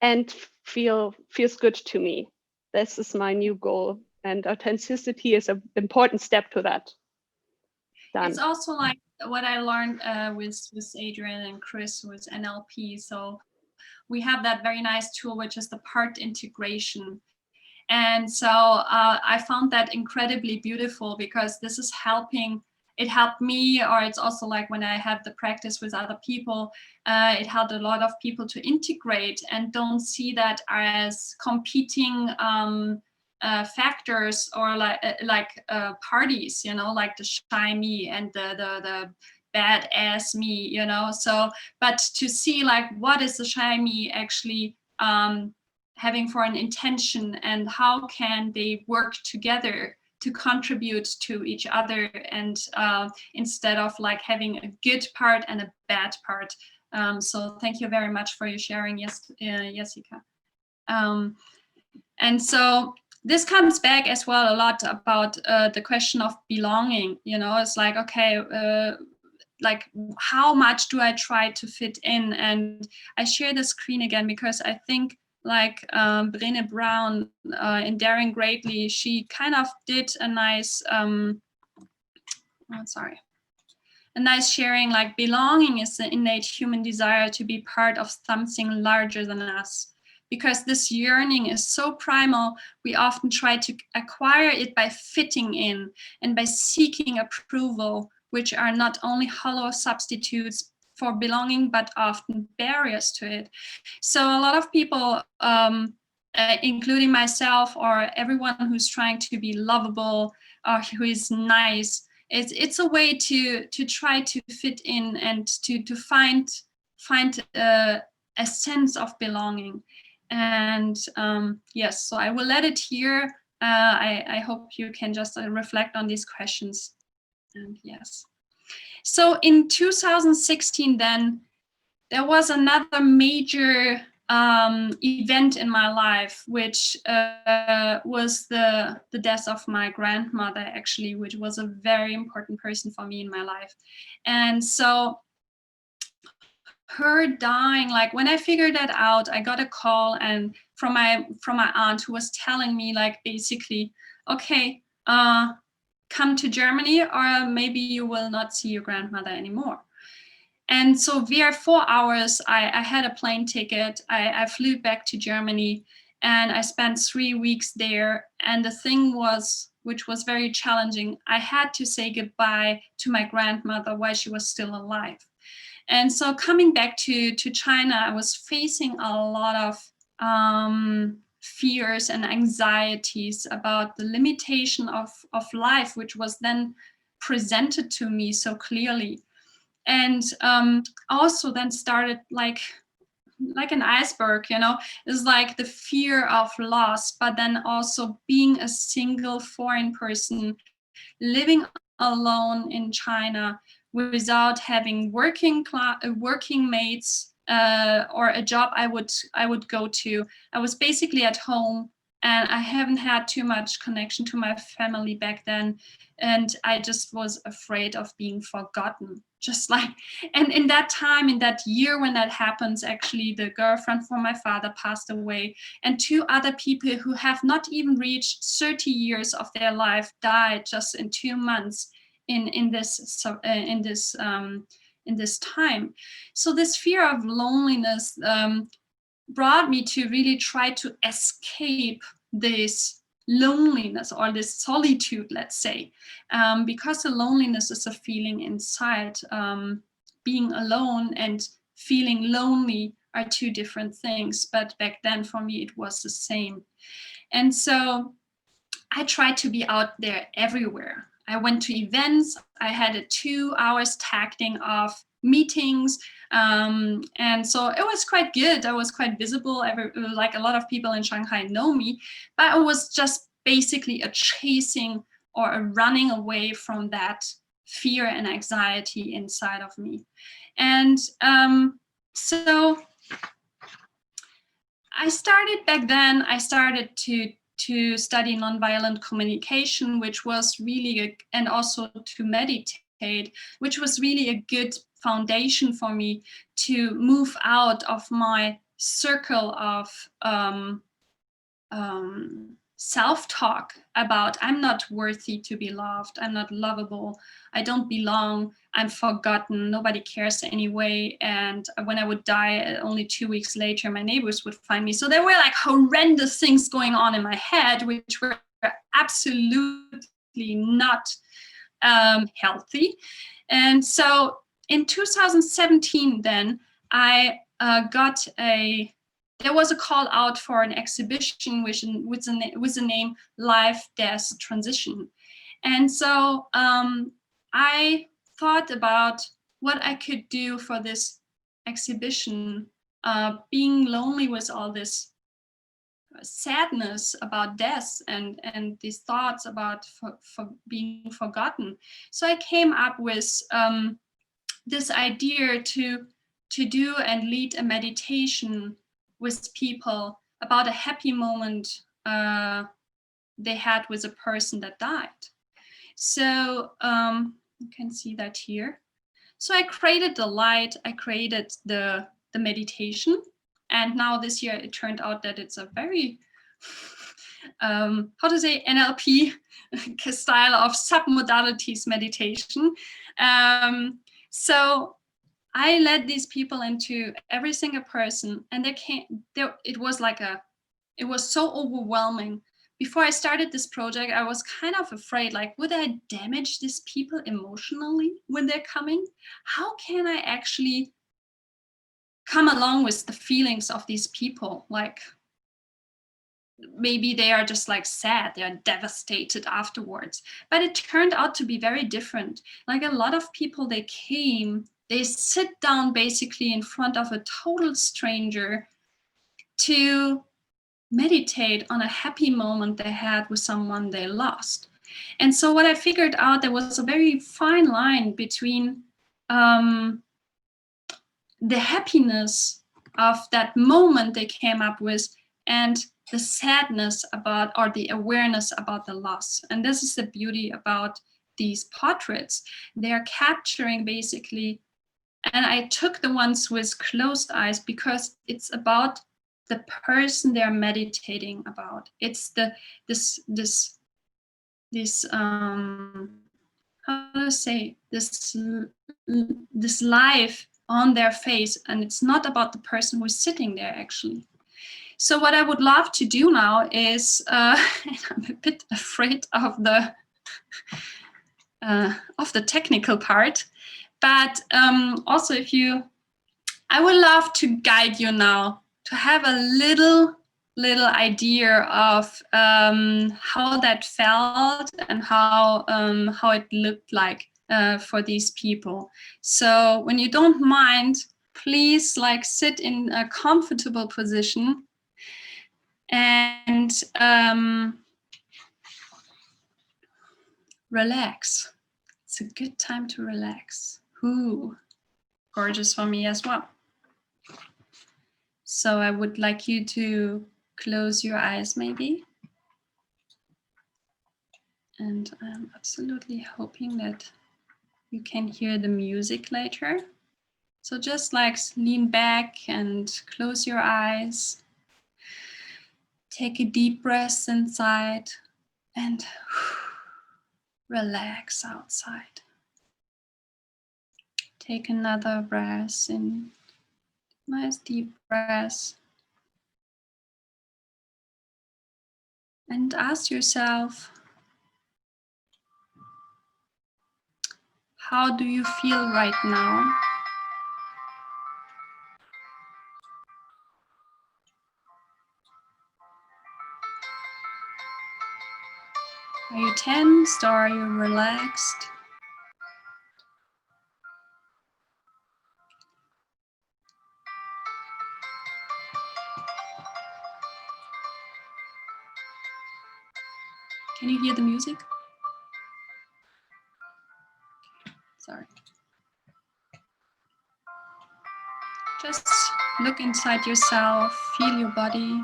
G: and feels good to me. This is my new goal, and authenticity is an important step to that. Done.
B: It's also like what I learned with Adrian and Chris with NLP. So we have that very nice tool, which is the part integration. And so I found that incredibly beautiful, because this is helping. It helped me, or it's also like when I have the practice with other people, it helped a lot of people to integrate and don't see that as competing factors, or like parties, you know, like the shy me and the badass me, you know. So, but to see like what is the shy me actually having for an intention, and how can they work together to contribute to each other, and instead of like having a good part and a bad part. So thank you very much for your sharing, Jessica. And so this comes back as well a lot about the question of belonging. You know, it's like, okay, like how much do I try to fit in? And I share the screen again because I think like Brené Brown in Daring Greatly, she kind of did a nice, a nice sharing, like belonging is the innate human desire to be part of something larger than us. Because this yearning is so primal, we often try to acquire it by fitting in and by seeking approval, which are not only hollow substitutes for belonging, but often barriers to it. So a lot of people, including myself or everyone who's trying to be lovable or who is nice, it's a way to try to fit in and to find a sense of belonging. And yes, so I will let it here. I hope you can just reflect on these questions. And yes. So in 2016, then there was another major event in my life, which was the death of my grandmother, actually, which was a very important person for me in my life. And so her dying, like when I figured that out, I got a call and from my aunt, who was telling me like basically, okay, come to Germany or maybe you will not see your grandmother anymore. And so via 4 hours, I had a plane ticket. I flew back to Germany and I spent 3 weeks there. And the thing was, which was very challenging, I had to say goodbye to my grandmother while she was still alive. And so coming back to China, I was facing a lot of fears and anxieties about the limitation of life, which was then presented to me so clearly. And also then started like an iceberg, you know, it's like the fear of loss, but then also being a single foreign person living alone in China without having working mates or a job I would go to. I was basically at home and I haven't had too much connection to my family back then. And I just was afraid of being forgotten. Just like, and in that time, in that year when that happens, actually the girlfriend from my father passed away and 2 other people who have not even reached 30 years of their life died just in 2 months in this time. So this fear of loneliness brought me to really try to escape this loneliness or this solitude, let's say, because the loneliness is a feeling inside. Being alone and feeling lonely are 2 different things, but back then for me it was the same. And so I tried to be out there everywhere. I went to events. I had a 2 hours tacting of meetings. And so it was quite good. I was quite visible. Like a lot of people in Shanghai know me, but it was just basically a chasing or a running away from that fear and anxiety inside of me. And so I started back then, I started to to study nonviolent communication, which was really, and also to meditate, which was really a good foundation for me to move out of my circle of self-talk about I'm not worthy to be loved, I'm not lovable, I don't belong, I'm forgotten, nobody cares anyway, and when I would die only 2 weeks later, my neighbors would find me. So there were like horrendous things going on in my head, which were absolutely not healthy. And so in 2017 then, I there was a call out for an exhibition with the name Life, Death, Transition. And so I thought about what I could do for this exhibition, being lonely with all this sadness about death and these thoughts about for being forgotten. So I came up with this idea to do and lead a meditation with people about a happy moment they had with a person that died. So you can see that here. So I created the light, I created the meditation, and now this year it turned out that it's a very how to say, NLP style of submodalities meditation. So I led these people into every single person, and it was so overwhelming. Before I started this project, I was kind of afraid, like, would I damage these people emotionally when they're coming? How can I actually come along with the feelings of these people? Like, maybe they are just like sad, they are devastated afterwards. But it turned out to be very different. Like, a lot of people, they sit down basically in front of a total stranger to meditate on a happy moment they had with someone they lost. And so what I figured out, there was a very fine line between the happiness of that moment they came up with and the sadness about, or the awareness about the loss. And this is the beauty about these portraits. They're capturing basically, and I took the ones with closed eyes because it's about the person they're meditating about. It's this how to say, this life on their face, and it's not about the person who's sitting there actually. So what I would love to do now is, and I'm a bit afraid of the technical part, but also I would love to guide you now to have a little idea of how that felt and how it looked like for these people. So when you don't mind, please sit in a comfortable position and relax. It's a good time to relax. Ooh, gorgeous for me as well. So I would like you to close your eyes maybe. And I'm absolutely hoping that you can hear the music later. So just lean back and close your eyes. Take a deep breath inside and relax outside. Take another breath in, nice deep breath. And ask yourself, how do you feel right now? Are you tensed or are you relaxed? Can you hear the music? Sorry. Just look inside yourself, feel your body.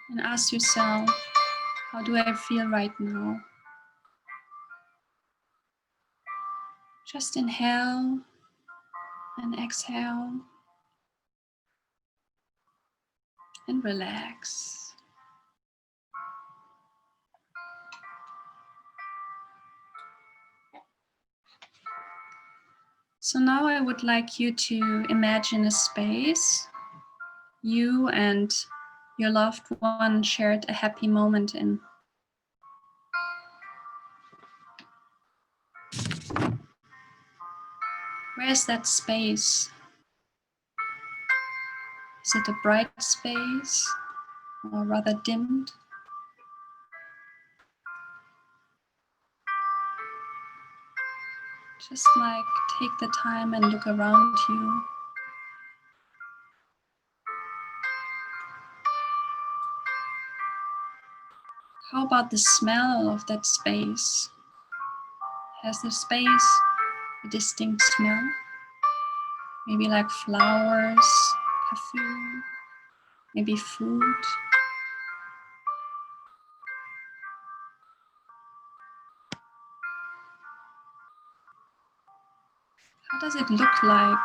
B: And ask yourself, how do I feel right now? Just inhale and exhale and relax. So now I would like you to imagine a space you and your loved one shared a happy moment in. Where is that space? Is it a bright space or rather dimmed? Just like take the time and look around you. How about the smell of that space? Has the space a distinct smell? Maybe like flowers, perfume, maybe food. How does it look like?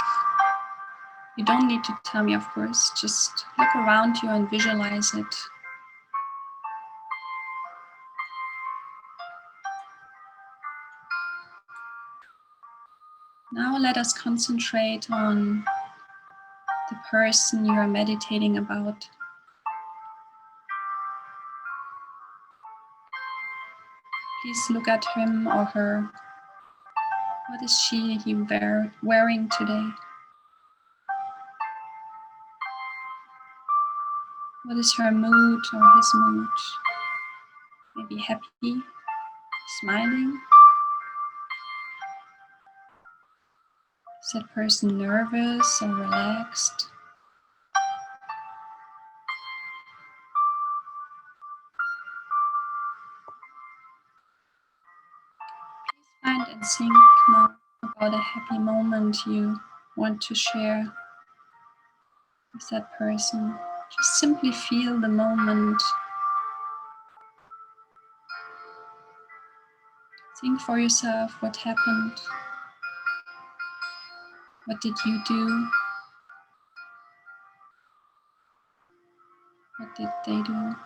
B: You don't need to tell me, of course, just look around you and visualize it. Now let us concentrate on the person you are meditating about. Please look at him or her. What is he wearing today? What is her mood or his mood? Maybe happy, smiling? Is that person nervous or relaxed? Please find and think now about a happy moment you want to share with that person. Just simply feel the moment. Think for yourself what happened. What did you do? What did they do?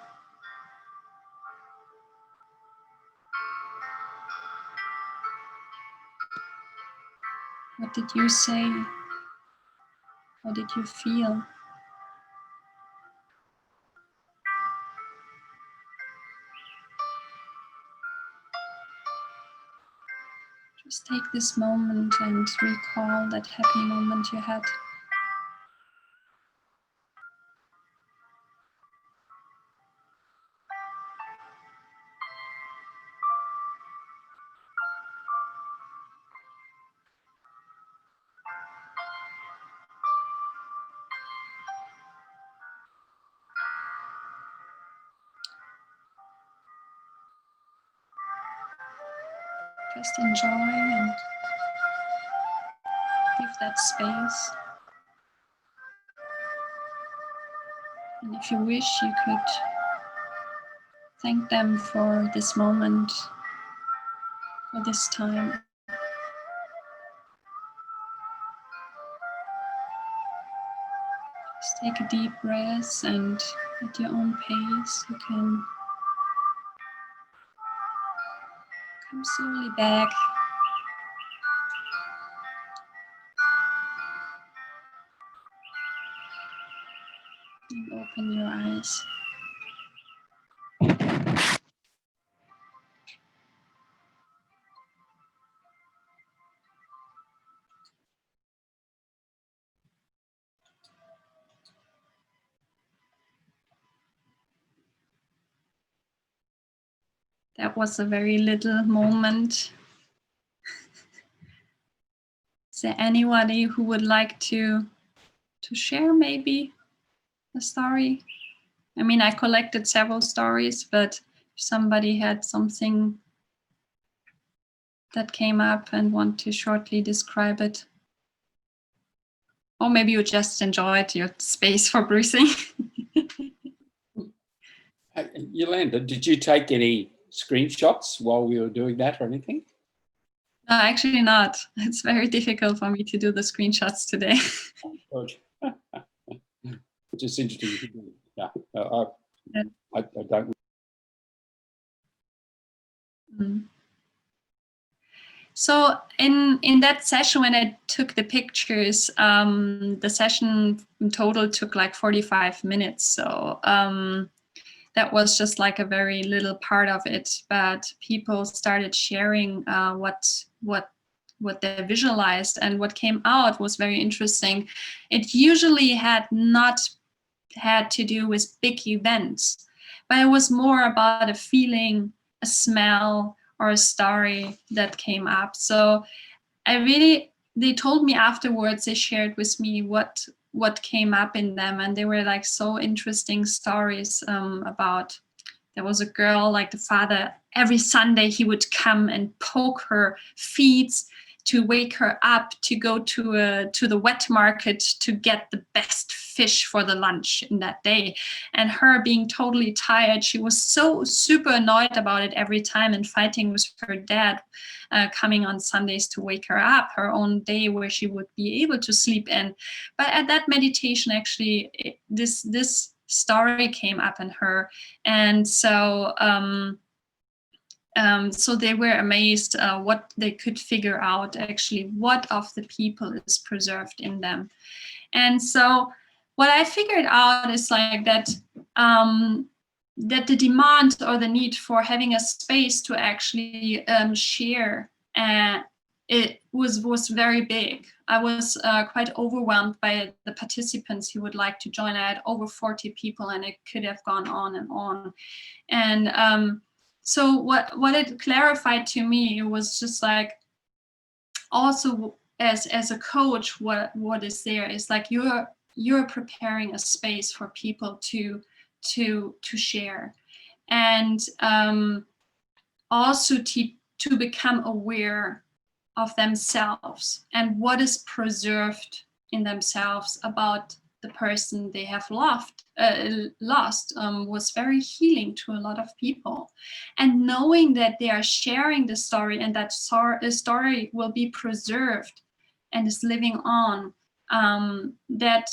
B: What did you say? How did you feel? Just take this moment and recall that happy moment you had. Just enjoy and give that space. And if you wish, you could thank them for this moment, for this time. Just take a deep breath and at your own pace, you can come slowly back. And open your eyes. That was a very little moment. Is there anybody who would like to share maybe a story? I mean, I collected several stories, but if somebody had something that came up and want to shortly describe it. Or maybe you just enjoyed your space for breathing.
C: Yolanda, did you take any screenshots while we were doing that or anything?
B: No, actually not. It's very difficult for me to do the screenshots today.
C: Good. Just interesting to do. Yeah, I don't.
B: Mm. So in that session, when I took the pictures, the session in total took like 45 minutes. So that was just like a very little part of it. But people started sharing what they visualized, and what came out was very interesting. It usually had not had to do with big events, but it was more about a feeling, a smell, or a story that came up. So they told me afterwards, they shared with me what came up in them, and they were like so interesting stories about, there was a girl, like the father, every Sunday he would come and poke her feet to wake her up to go to the wet market to get the best fish for the lunch in that day. And her being totally tired, she was so super annoyed about it every time, and fighting with her dad coming on Sundays to wake her up, her own day where she would be able to sleep in. But at that meditation, actually, this story came up in her. And so so they were amazed what they could figure out, actually, what of the people is preserved in them. And so what I figured out is like that that the demand or the need for having a space to actually share, it was very big. I was quite overwhelmed by the participants who would like to join. I had over 40 people, and it could have gone on and on. And so what it clarified to me was just like, also as a coach, what is there is like you're preparing a space for people to share, and also to become aware of themselves and what is preserved in themselves about the person they have lost was very healing to a lot of people. And knowing that they are sharing the story, and that story will be preserved and is living on, that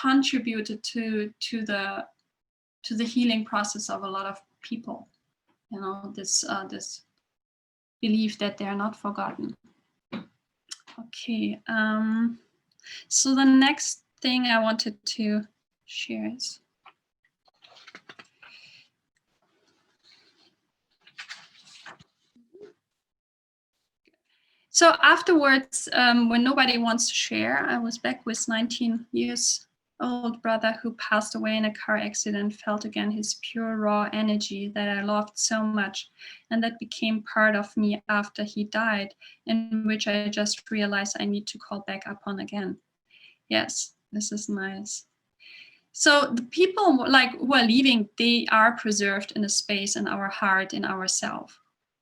B: contributed to the healing process of a lot of people. You know, this belief that they are not forgotten. Okay, so the next thing I wanted to share is so afterwards, when nobody wants to share, I was back with 19 years old brother who passed away in a car accident, felt again his pure raw energy that I loved so much, and that became part of me after he died, in which I just realized I need to call back upon again. Yes, this is nice. So the people like who are leaving, they are preserved in a space in our heart, in ourself.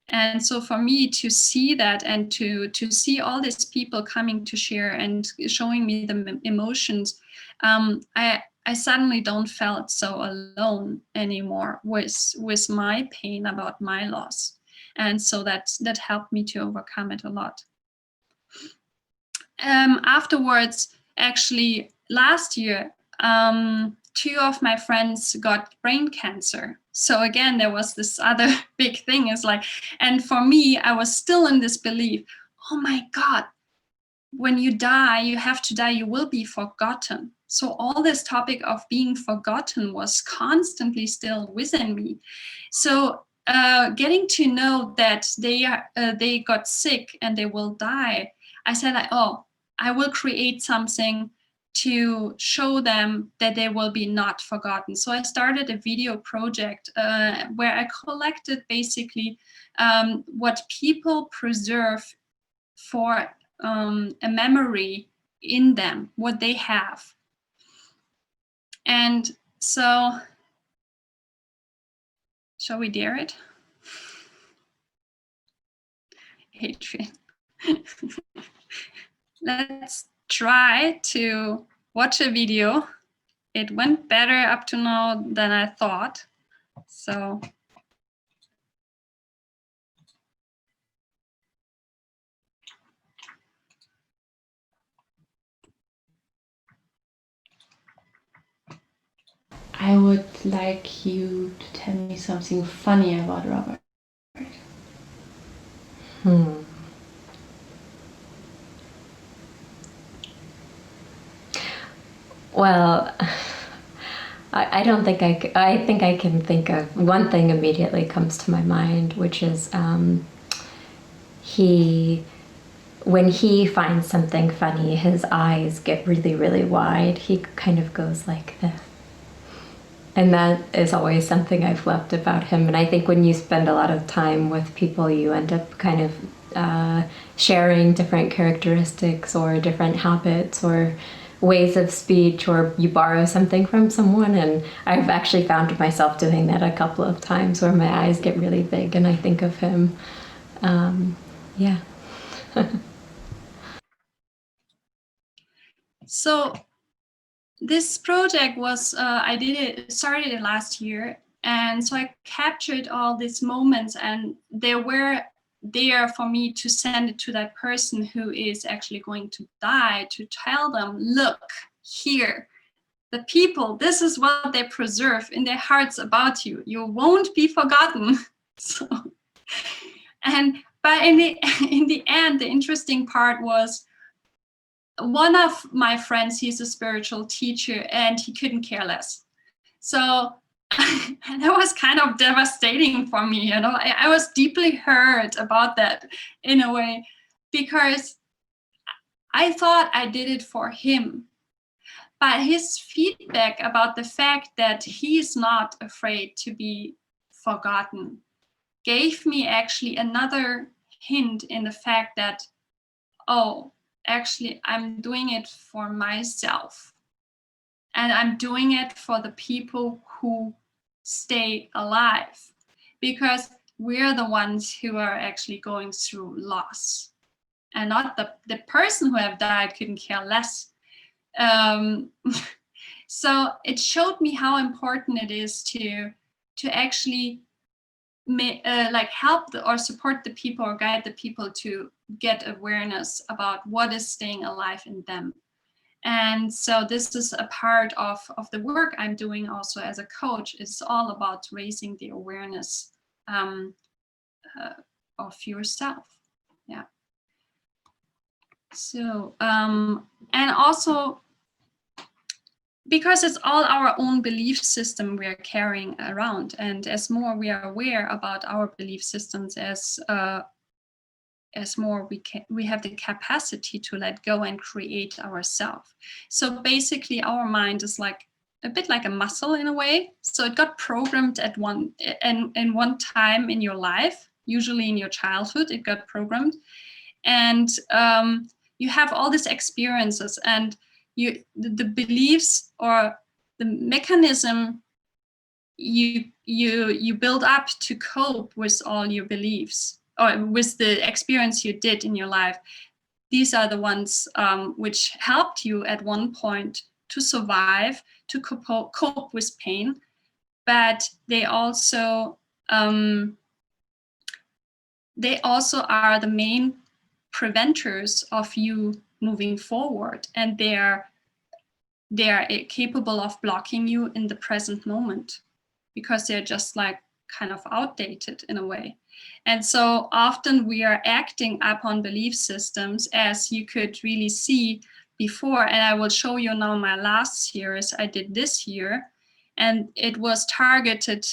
B: And so for me to see that, and to see all these people coming to share and showing me the emotions, I suddenly don't felt so alone anymore with my pain about my loss. And so that helped me to overcome it a lot. Afterwards, actually last year, 2 of my friends got brain cancer. So again, there was this other big thing is like, and for me, I was still in this belief, oh my God, when you die, you have to die, you will be forgotten. So all this topic of being forgotten was constantly still within me. So getting to know that they got sick and they will die, I said, like, oh, I will create something to show them that they will be not forgotten. So I started a video project where I collected basically what people preserve for a memory in them, what they have. And so, shall we dare it? Adrian. Let's try to watch a video. It went better up to now than I thought. So
H: I would like you to tell me something funny about Robert.
I: Well, I don't think I think I can think of one thing immediately comes to my mind, which is when he finds something funny, his eyes get really, really wide. He kind of goes like this. And that is always something I've loved about him. And I think when you spend a lot of time with people, you end up kind of sharing different characteristics or different habits or ways of speech, or you borrow something from someone. And I've actually found myself doing that a couple of times where my eyes get really big and I think of him. Yeah.
B: So this project was, started it last year. And so I captured all these moments, and they were there for me to send it to that person who is actually going to die, to tell them, look, here, the people, this is what they preserve in their hearts about you. You won't be forgotten. So, but in the end, the interesting part was, one of my friends, he's a spiritual teacher, and he couldn't care less. So and that was kind of devastating for me, you know. I was deeply hurt about that in a way, because I thought I did it for him. But his feedback about the fact that he's not afraid to be forgotten gave me actually another hint in the fact that, oh, actually, I'm doing it for myself. And I'm doing it for the people who stay alive, because we're the ones who are actually going through loss, and not the person who have died couldn't care less. So it showed me how important it is to actually like help or support the people or guide the people to get awareness about what is staying alive in them. And so this is a part of the work I'm doing also as a coach. It's all about raising the awareness of yourself. Yeah. So, and also, because it's all our own belief system we are carrying around, and as more we are aware about our belief systems, as more we have the capacity to let go and create ourselves. So basically, our mind is like a bit like a muscle in a way. So it got programmed at one time in your life, usually in your childhood, it got programmed, and you have all these experiences, and the beliefs or the mechanism you build up to cope with all your beliefs or with the experience you did in your life. These are the ones which helped you at one point to survive, to cope with pain, but they also are the main preventers of you moving forward, and they are capable of blocking you in the present moment, because they're just like kind of outdated in a way. And so often we are acting upon belief systems, as you could really see before. And I will show you now my last series I did this year, and it was targeted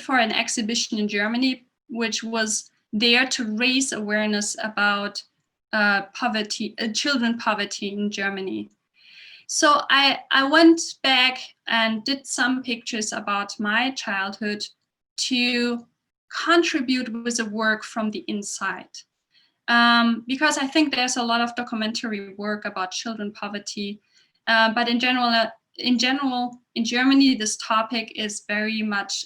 B: for an exhibition in Germany, which was there to raise awareness about poverty, children poverty in Germany. So I went back and did some pictures about my childhood to contribute with the work from the inside. Because I think there's a lot of documentary work about children poverty, but in general, in Germany, this topic is very much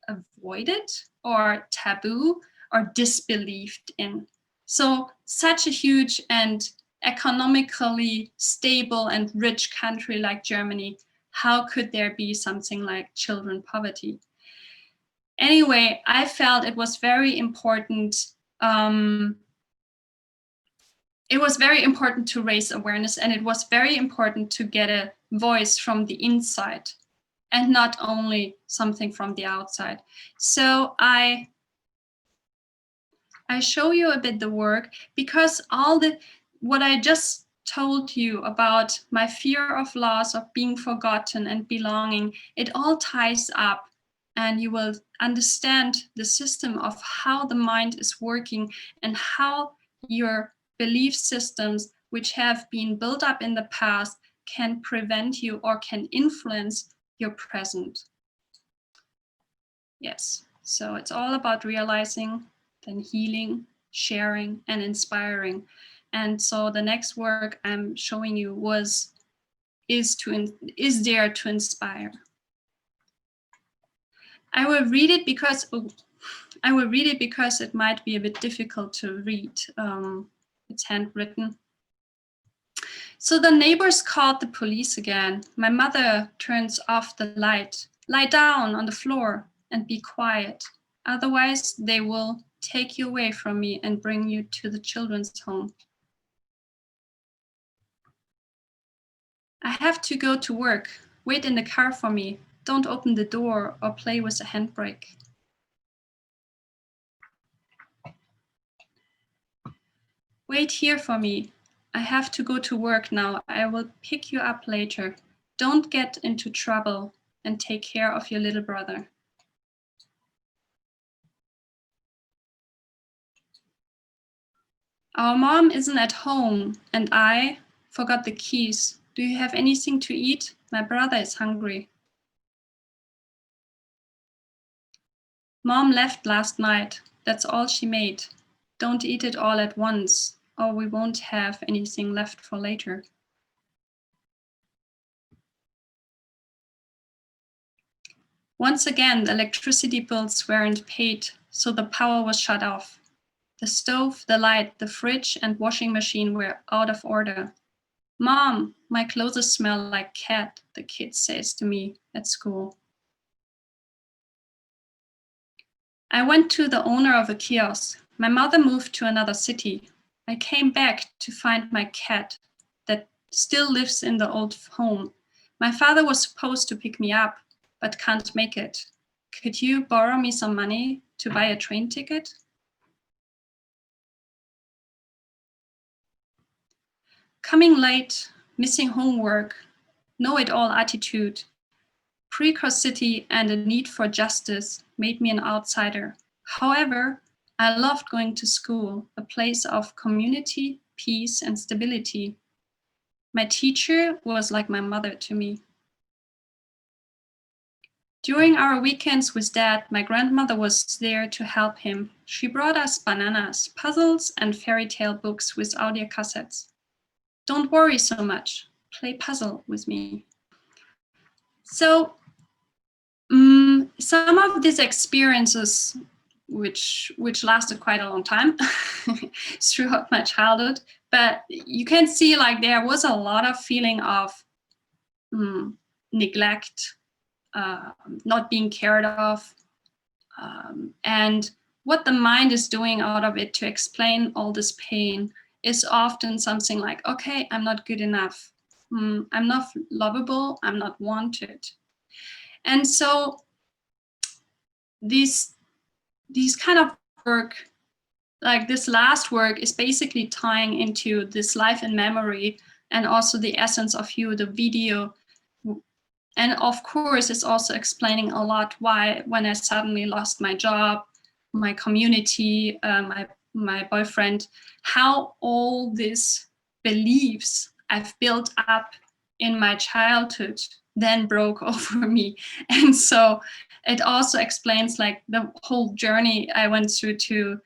B: avoided or taboo or disbelieved in. So such a huge and economically stable and rich country like Germany how could there be something like children poverty? Anyway, I felt it was very important. It was very important to raise awareness, and it was very important to get a voice from the inside and not only something from the outside. So I show you a bit the work, because what I just told you about my fear of loss, of being forgotten and belonging, it all ties up, and you will understand the system of how the mind is working and how your belief systems, which have been built up in the past, can prevent you or can influence your present. Yes, so it's all about realizing, then healing, sharing, and inspiring. And so the next work I'm showing you is there to inspire. I will read it because it might be a bit difficult to read. It's handwritten. So the neighbors called the police again. My mother turns off the light. Lie down on the floor and be quiet. Otherwise, they will take you away from me and bring you to the children's home. I have to go to work. Wait in the car for me. Don't open the door or play with the handbrake. Wait here for me. I have to go to work now. I will pick you up later. Don't get into trouble and take care of your little brother. Our mom isn't at home and I forgot the keys. Do you have anything to eat? My brother is hungry. Mom left last night. That's all she made. Don't eat it all at once, or we won't have anything left for later. Once again, the electricity bills weren't paid, so the power was shut off. The stove, the light, the fridge, and washing machine were out of order. Mom, my clothes smell like cat, the kid says to me at school. I went to the owner of a kiosk. My mother moved to another city. I came back to find my cat that still lives in the old home. My father was supposed to pick me up, but can't make it. Could you borrow me some money to buy a train ticket? Coming late, missing homework, know-it-all attitude, precocity and a need for justice made me an outsider. However, I loved going to school, a place of community, peace, and stability. My teacher was like my mother to me. During our weekends with Dad, my grandmother was there to help him. She brought us bananas, puzzles, and fairy tale books with audio cassettes. Don't worry so much. Play puzzle with me. So some of these experiences, which lasted quite a long time throughout my childhood, but you can see like there was a lot of feeling of neglect, not being cared of, and what the mind is doing out of it to explain all this pain is often something like, okay, I'm not good enough. I'm not lovable. I'm not wanted. And so these kind of work, like this last work, is basically tying into this life in memory and also the essence of you, the video. And of course, it's also explaining a lot why when I suddenly lost my job, my community, my boyfriend, how all these beliefs I've built up in my childhood then broke over me. And so it also explains like the whole journey I went through to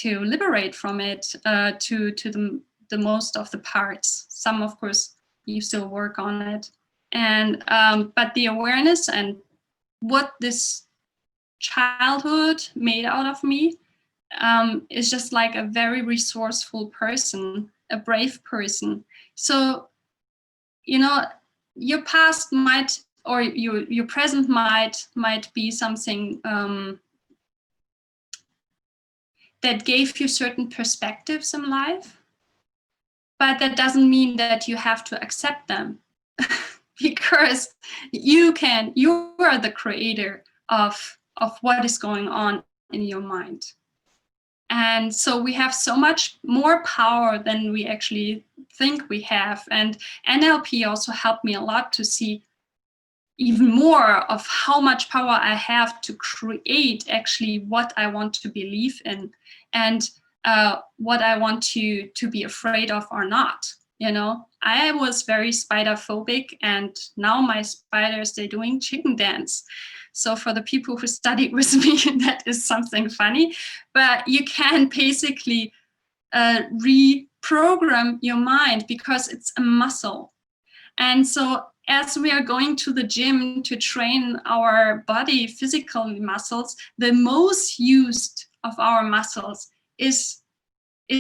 B: liberate from it, to the most of the parts. Some, of course, you still work on it. And but the awareness and what this childhood made out of me is just like a very resourceful person, a brave person. So, you know, your past might, or your present might be something that gave you certain perspectives in life, but that doesn't mean that you have to accept them. Because you are the creator of what is going on in your mind. And so we have so much more power than we actually think we have. And NLP also helped me a lot to see even more of how much power I have to create actually what I want to believe in, and what I want to be afraid of or not. You know, I was very spider phobic, and now my spiders, they're doing chicken dance. So for the people who studied with me, that is something funny. But you can basically reprogram your mind because it's a muscle. And so as we are going to the gym to train our body physical muscles, the most used of our muscles is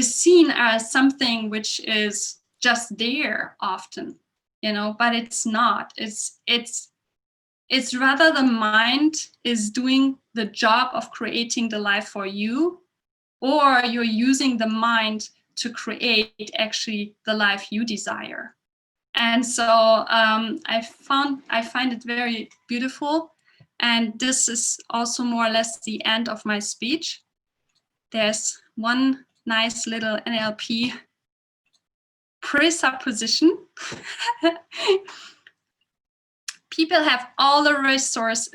B: seen as something which is just there often, you know, but it's not. It's rather the mind is doing the job of creating the life for you, or you're using the mind to create actually the life you desire. And so I find it very beautiful. And this is also more or less the end of my speech. There's one nice little NLP presupposition. People have all the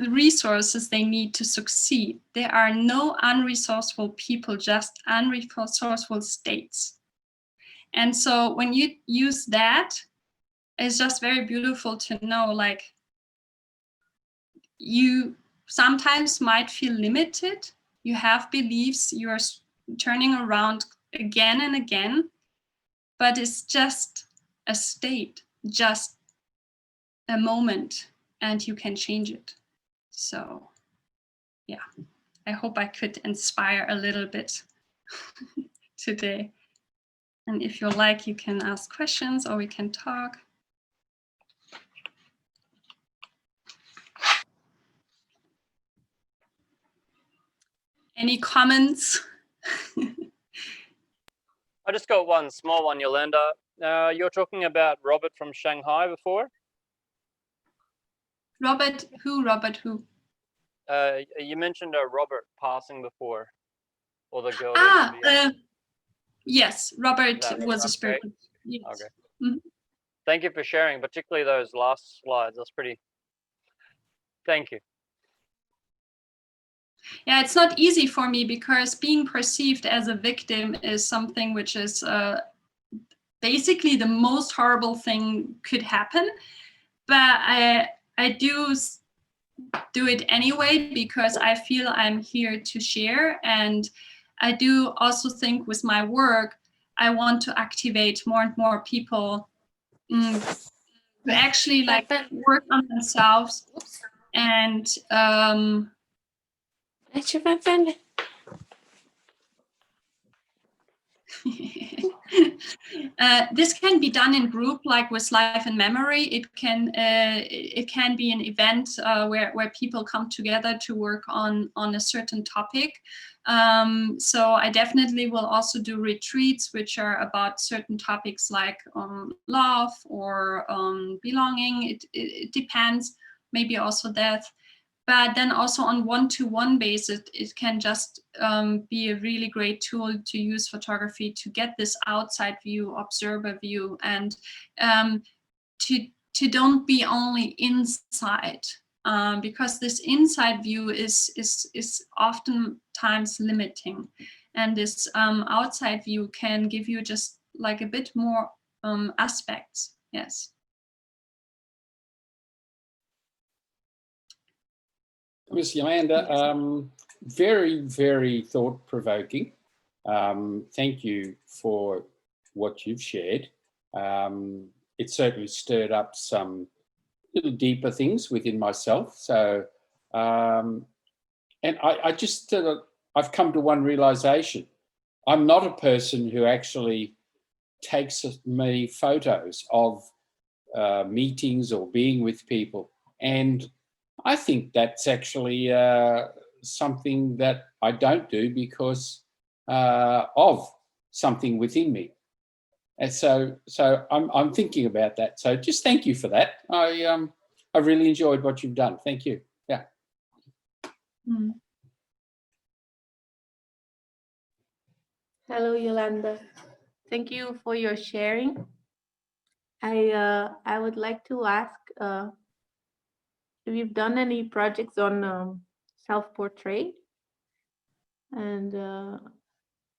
B: resources they need to succeed. There are no unresourceful people, just unresourceful states. And so when you use that, it's just very beautiful to know, like, you sometimes might feel limited. You have beliefs you're turning around again and again, but it's just a state, just a moment, and you can change it. So yeah, I hope I could inspire a little bit today. And if you like, you can ask questions or we can talk. Any comments?
A: I just got one small one, Yolanda. You're talking about Robert from Shanghai before.
B: Robert who? Robert who?
A: You mentioned a Robert passing before, or the girl.
B: Yes, Robert
A: That
B: was a
A: okay.
B: spirit. Yes.
A: Okay.
B: Mhm.
A: Thank you for sharing, particularly those last slides. That's pretty. Thank you.
B: Yeah, it's not easy for me because being perceived as a victim is something which is basically the most horrible thing could happen. But I do it anyway because I feel I'm here to share. And I do also think with my work, I want to activate more and more people to actually like work on themselves and this can be done in group, like with Life and Memory. It can be an event where people come together to work on a certain topic. So I definitely will also do retreats which are about certain topics like love or belonging. It depends, maybe also death. But then also on one-to-one basis, it can just be a really great tool to use photography to get this outside view, observer view, and to don't be only inside, because this inside view is oftentimes limiting, and this outside view can give you just like a bit more aspects. Yes.
C: Miss Yolanda, very, very thought-provoking. Thank you for what you've shared. It certainly stirred up some little deeper things within myself. So, and I just, I've come to one realization. I'm not a person who actually takes me photos of meetings or being with people. And I think that's actually something that I don't do because of something within me. And so I'm thinking about that. So just thank you for that. I really enjoyed what you've done. Thank you. Yeah.
B: Mm.
D: Hello, Yolanda. Thank you for your sharing. I would like to ask if you've done any projects on self-portrait, and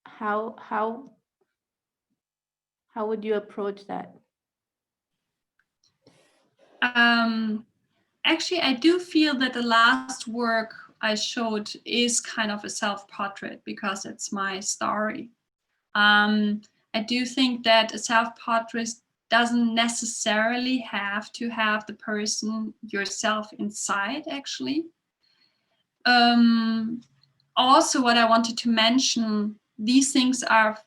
D: how would you approach that?
B: Actually, I do feel that the last work I showed is kind of a self-portrait because it's my story. I do think that a self-portrait doesn't necessarily have to have the person yourself inside, actually. Also, what I wanted to mention, these things are,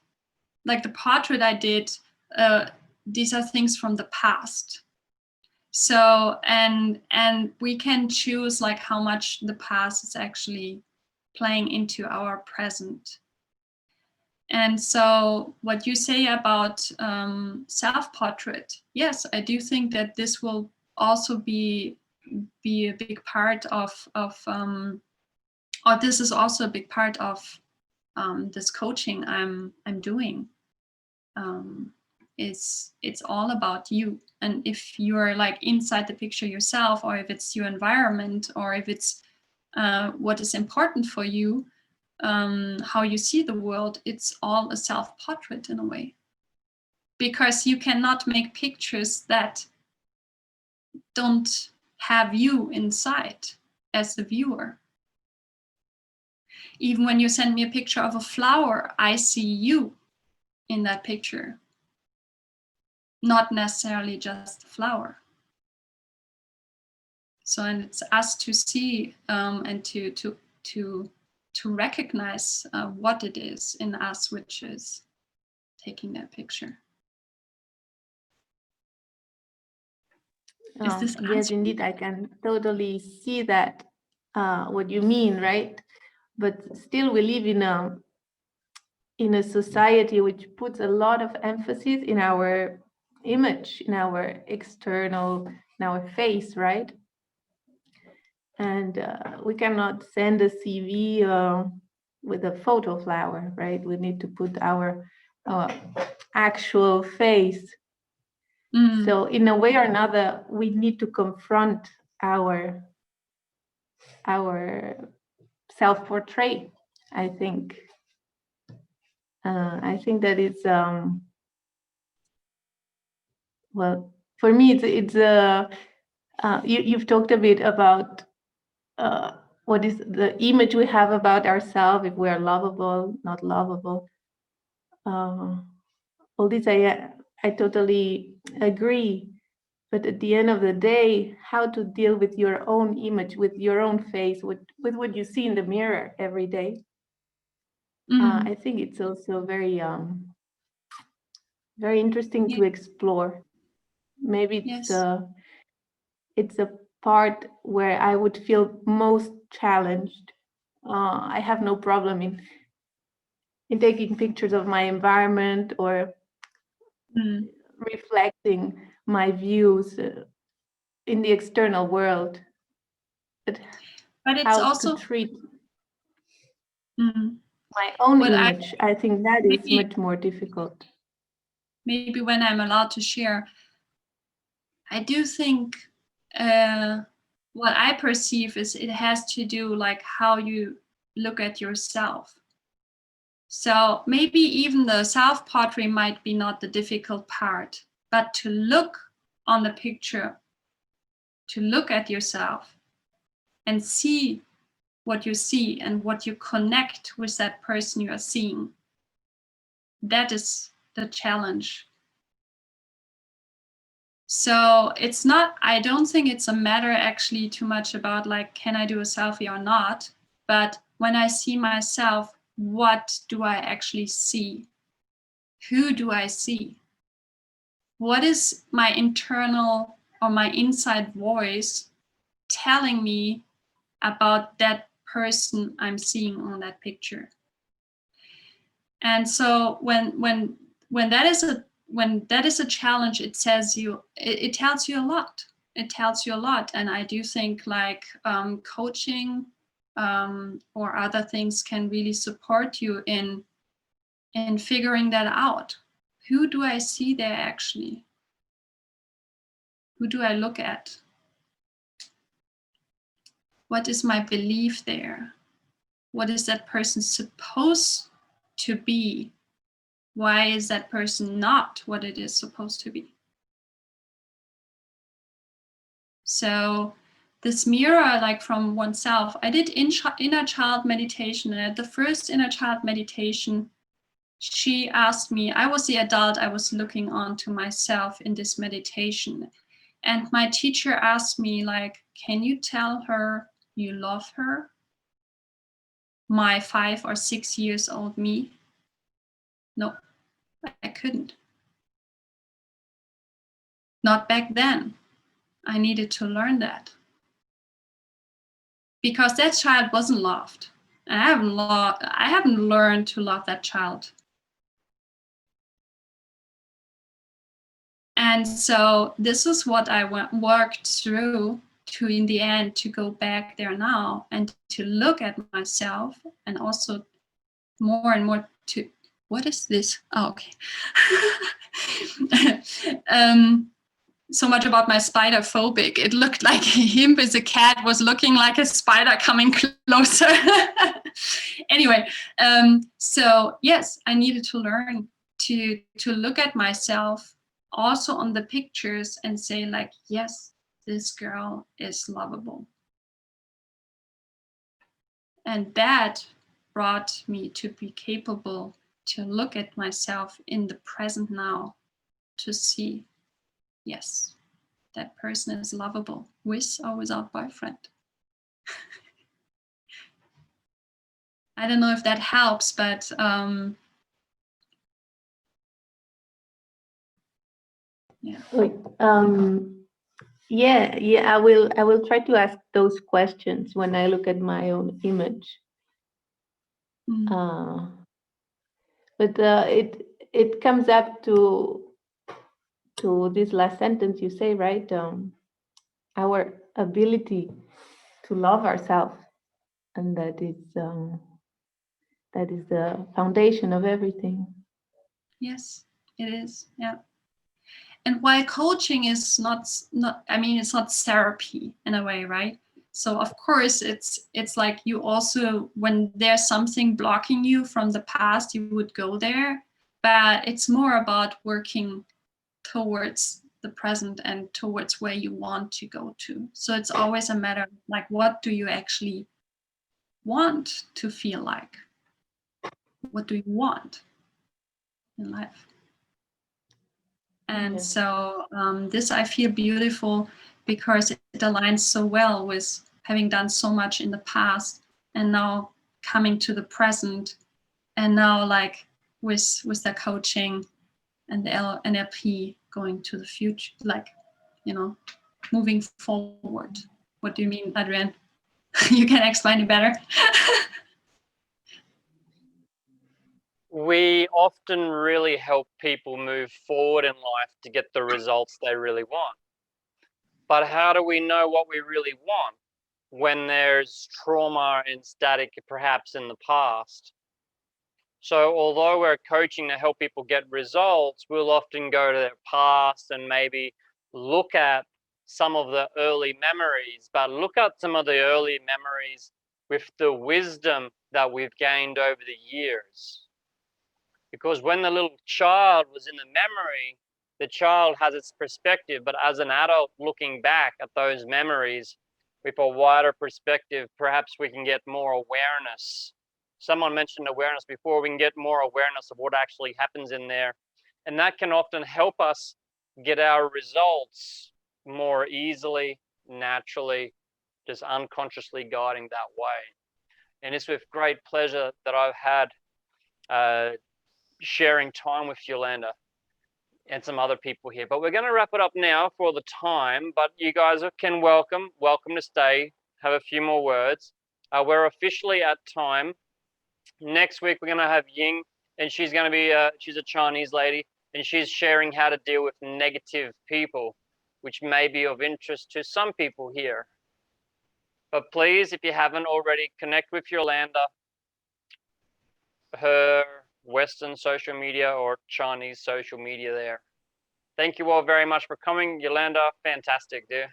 B: like the portrait I did, these are things from the past. So, and we can choose like how much the past is actually playing into our present. And so what you say about self-portrait, yes, I do think that this will also be a big part of or this is also a big part of this coaching I'm doing. It's all about you, and if you're like inside the picture yourself, or if it's your environment, or if it's what is important for you, how you see the world, it's all a self-portrait in a way, because you cannot make pictures that don't have you inside as the viewer. Even when you send me a picture of a flower, I see you in that picture, not necessarily just the flower. So, and it's us to see and to recognize what it is in us which is taking that picture. Is this
D: Yes,
B: answering?
D: indeed, I can totally see that, what you mean, right? But still, we live in a society which puts a lot of emphasis in our image, in our external, in our face, right? And we cannot send a CV with a photo flower, right? We need to put our actual face. So in a way or another, we need to confront our self-portrait, I think. I think that it's well, for me, it's you've talked a bit about what is the image we have about ourselves, if we are lovable, not lovable. All this I totally agree. But at the end of the day, how to deal with your own image, with your own face, with what you see in the mirror every day. I think it's also very very interesting to explore. Maybe it's a part where I would feel most challenged. I have no problem in taking pictures of my environment or reflecting my views in the external world. But
B: it's
D: how
B: also
D: to treat my own image, I think that is much more difficult.
B: Maybe when I'm allowed to share, I do think what I perceive is it has to do like how you look at yourself. So maybe even the self-portrait might be not the difficult part, but to look on the picture, to look at yourself and see what you see and what you connect with that person you are seeing. That is the challenge. So it's not, I don't think it's a matter actually too much about like, can I do a selfie or not? But when I see myself, what do I actually see? Who do I see? what is my internal or my inside voice telling me about that person I'm seeing on that picture? And so when that is a challenge, it tells you a lot. It tells you a lot. And I do think like coaching or other things can really support you in figuring that out. Who do I see there actually? Who do I look at? What is my belief there? What is that person supposed to be? Why is that person not what it is supposed to be? So this mirror, like from oneself, I did inner child meditation. And at the first inner child meditation, she asked me, I was the adult, I was looking on to myself in this meditation. And my teacher asked me, like, can you tell her you love her? My 5 or 6 years old me? No, I couldn't. Not back then. I needed to learn that. Because that child wasn't loved. I haven't learned to love that child. And so this is what I worked through to, in the end, to go back there now and to look at myself, and also more and more to, what is this? Oh, okay. So much about my spider phobic. It looked like him as a cat was looking like a spider coming closer. Anyway, so yes, I needed to learn to look at myself also on the pictures and say like, yes, this girl is lovable. And that brought me to be capable to look at myself in the present now, to see, yes, that person is lovable, with or without boyfriend. I don't know if that helps, but yeah.
D: Yeah, I will try to ask those questions when I look at my own image. But it comes up to this last sentence you say, right? Our ability to love ourselves, and that is the foundation of everything.
B: Yes, it is. Yeah. And while coaching is not, I mean, it's not therapy in a way, right? So of course it's like you also, when there's something blocking you from the past, you would go there, but it's more about working towards the present and towards where you want to go to. So it's always a matter of like, what do you actually want to feel like? What do you want in life? And so this I feel beautiful because it aligns so well with having done so much in the past and now coming to the present, and now like with the coaching and the NLP going to the future, like, you know, moving forward. What do you mean, Adrian? You can explain it better.
A: We often really help people move forward in life to get the results they really want. But how do we know what we really want when there's trauma and static perhaps in the past? So although we're coaching to help people get results, we'll often go to their past and maybe look at some of the early memories, but look at some of the early memories with the wisdom that we've gained over the years. Because when the little child was in the memory, the child has its perspective, but as an adult looking back at those memories with a wider perspective, perhaps we can get more awareness. Someone mentioned awareness before. We can get more awareness of what actually happens in there. And that can often help us get our results more easily, naturally, just unconsciously guiding that way. And it's with great pleasure that I've had sharing time with Yolanda. and some other people here. But we're going to wrap it up now for the time. But you guys can welcome to stay, have a few more words. We're officially at time. Next week, we're going to have Ying, and she's going to be, she's a Chinese lady, and she's sharing how to deal with negative people, which may be of interest to some people here. But please, if you haven't already, connect with Yolanda, her Western social media or Chinese social media there. Thank you all very much for coming. Yolanda, fantastic, dear.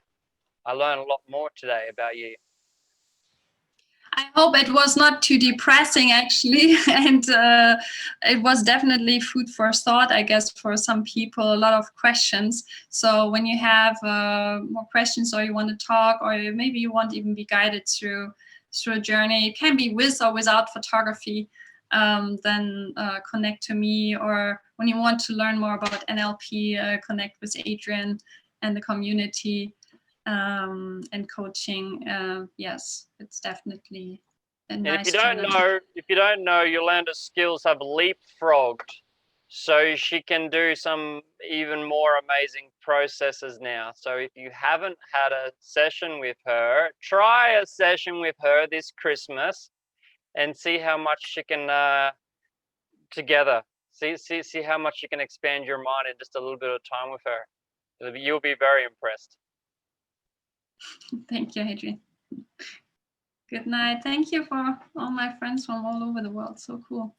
A: I learned a lot more today about you.
B: I hope it was not too depressing, actually, and it was definitely food for thought, I guess, for some people, a lot of questions. So when you have more questions, or you want to talk, or maybe you want to even be guided through a journey, it can be with or without photography, then connect to me. Or when you want to learn more about NLP, connect with Adrian and the community. And coaching, yes, it's definitely a nice.
A: And if you don't know, Yolanda's skills have leapfrogged, so she can do some even more amazing processes now. So if you haven't had a session with her, try a session with her this Christmas, and see how much she can together. See how much you can expand your mind in just a little bit of time with her. You'll be very impressed.
B: Thank you, Adrian. Good night. Thank you for all my friends from all over the world. So cool.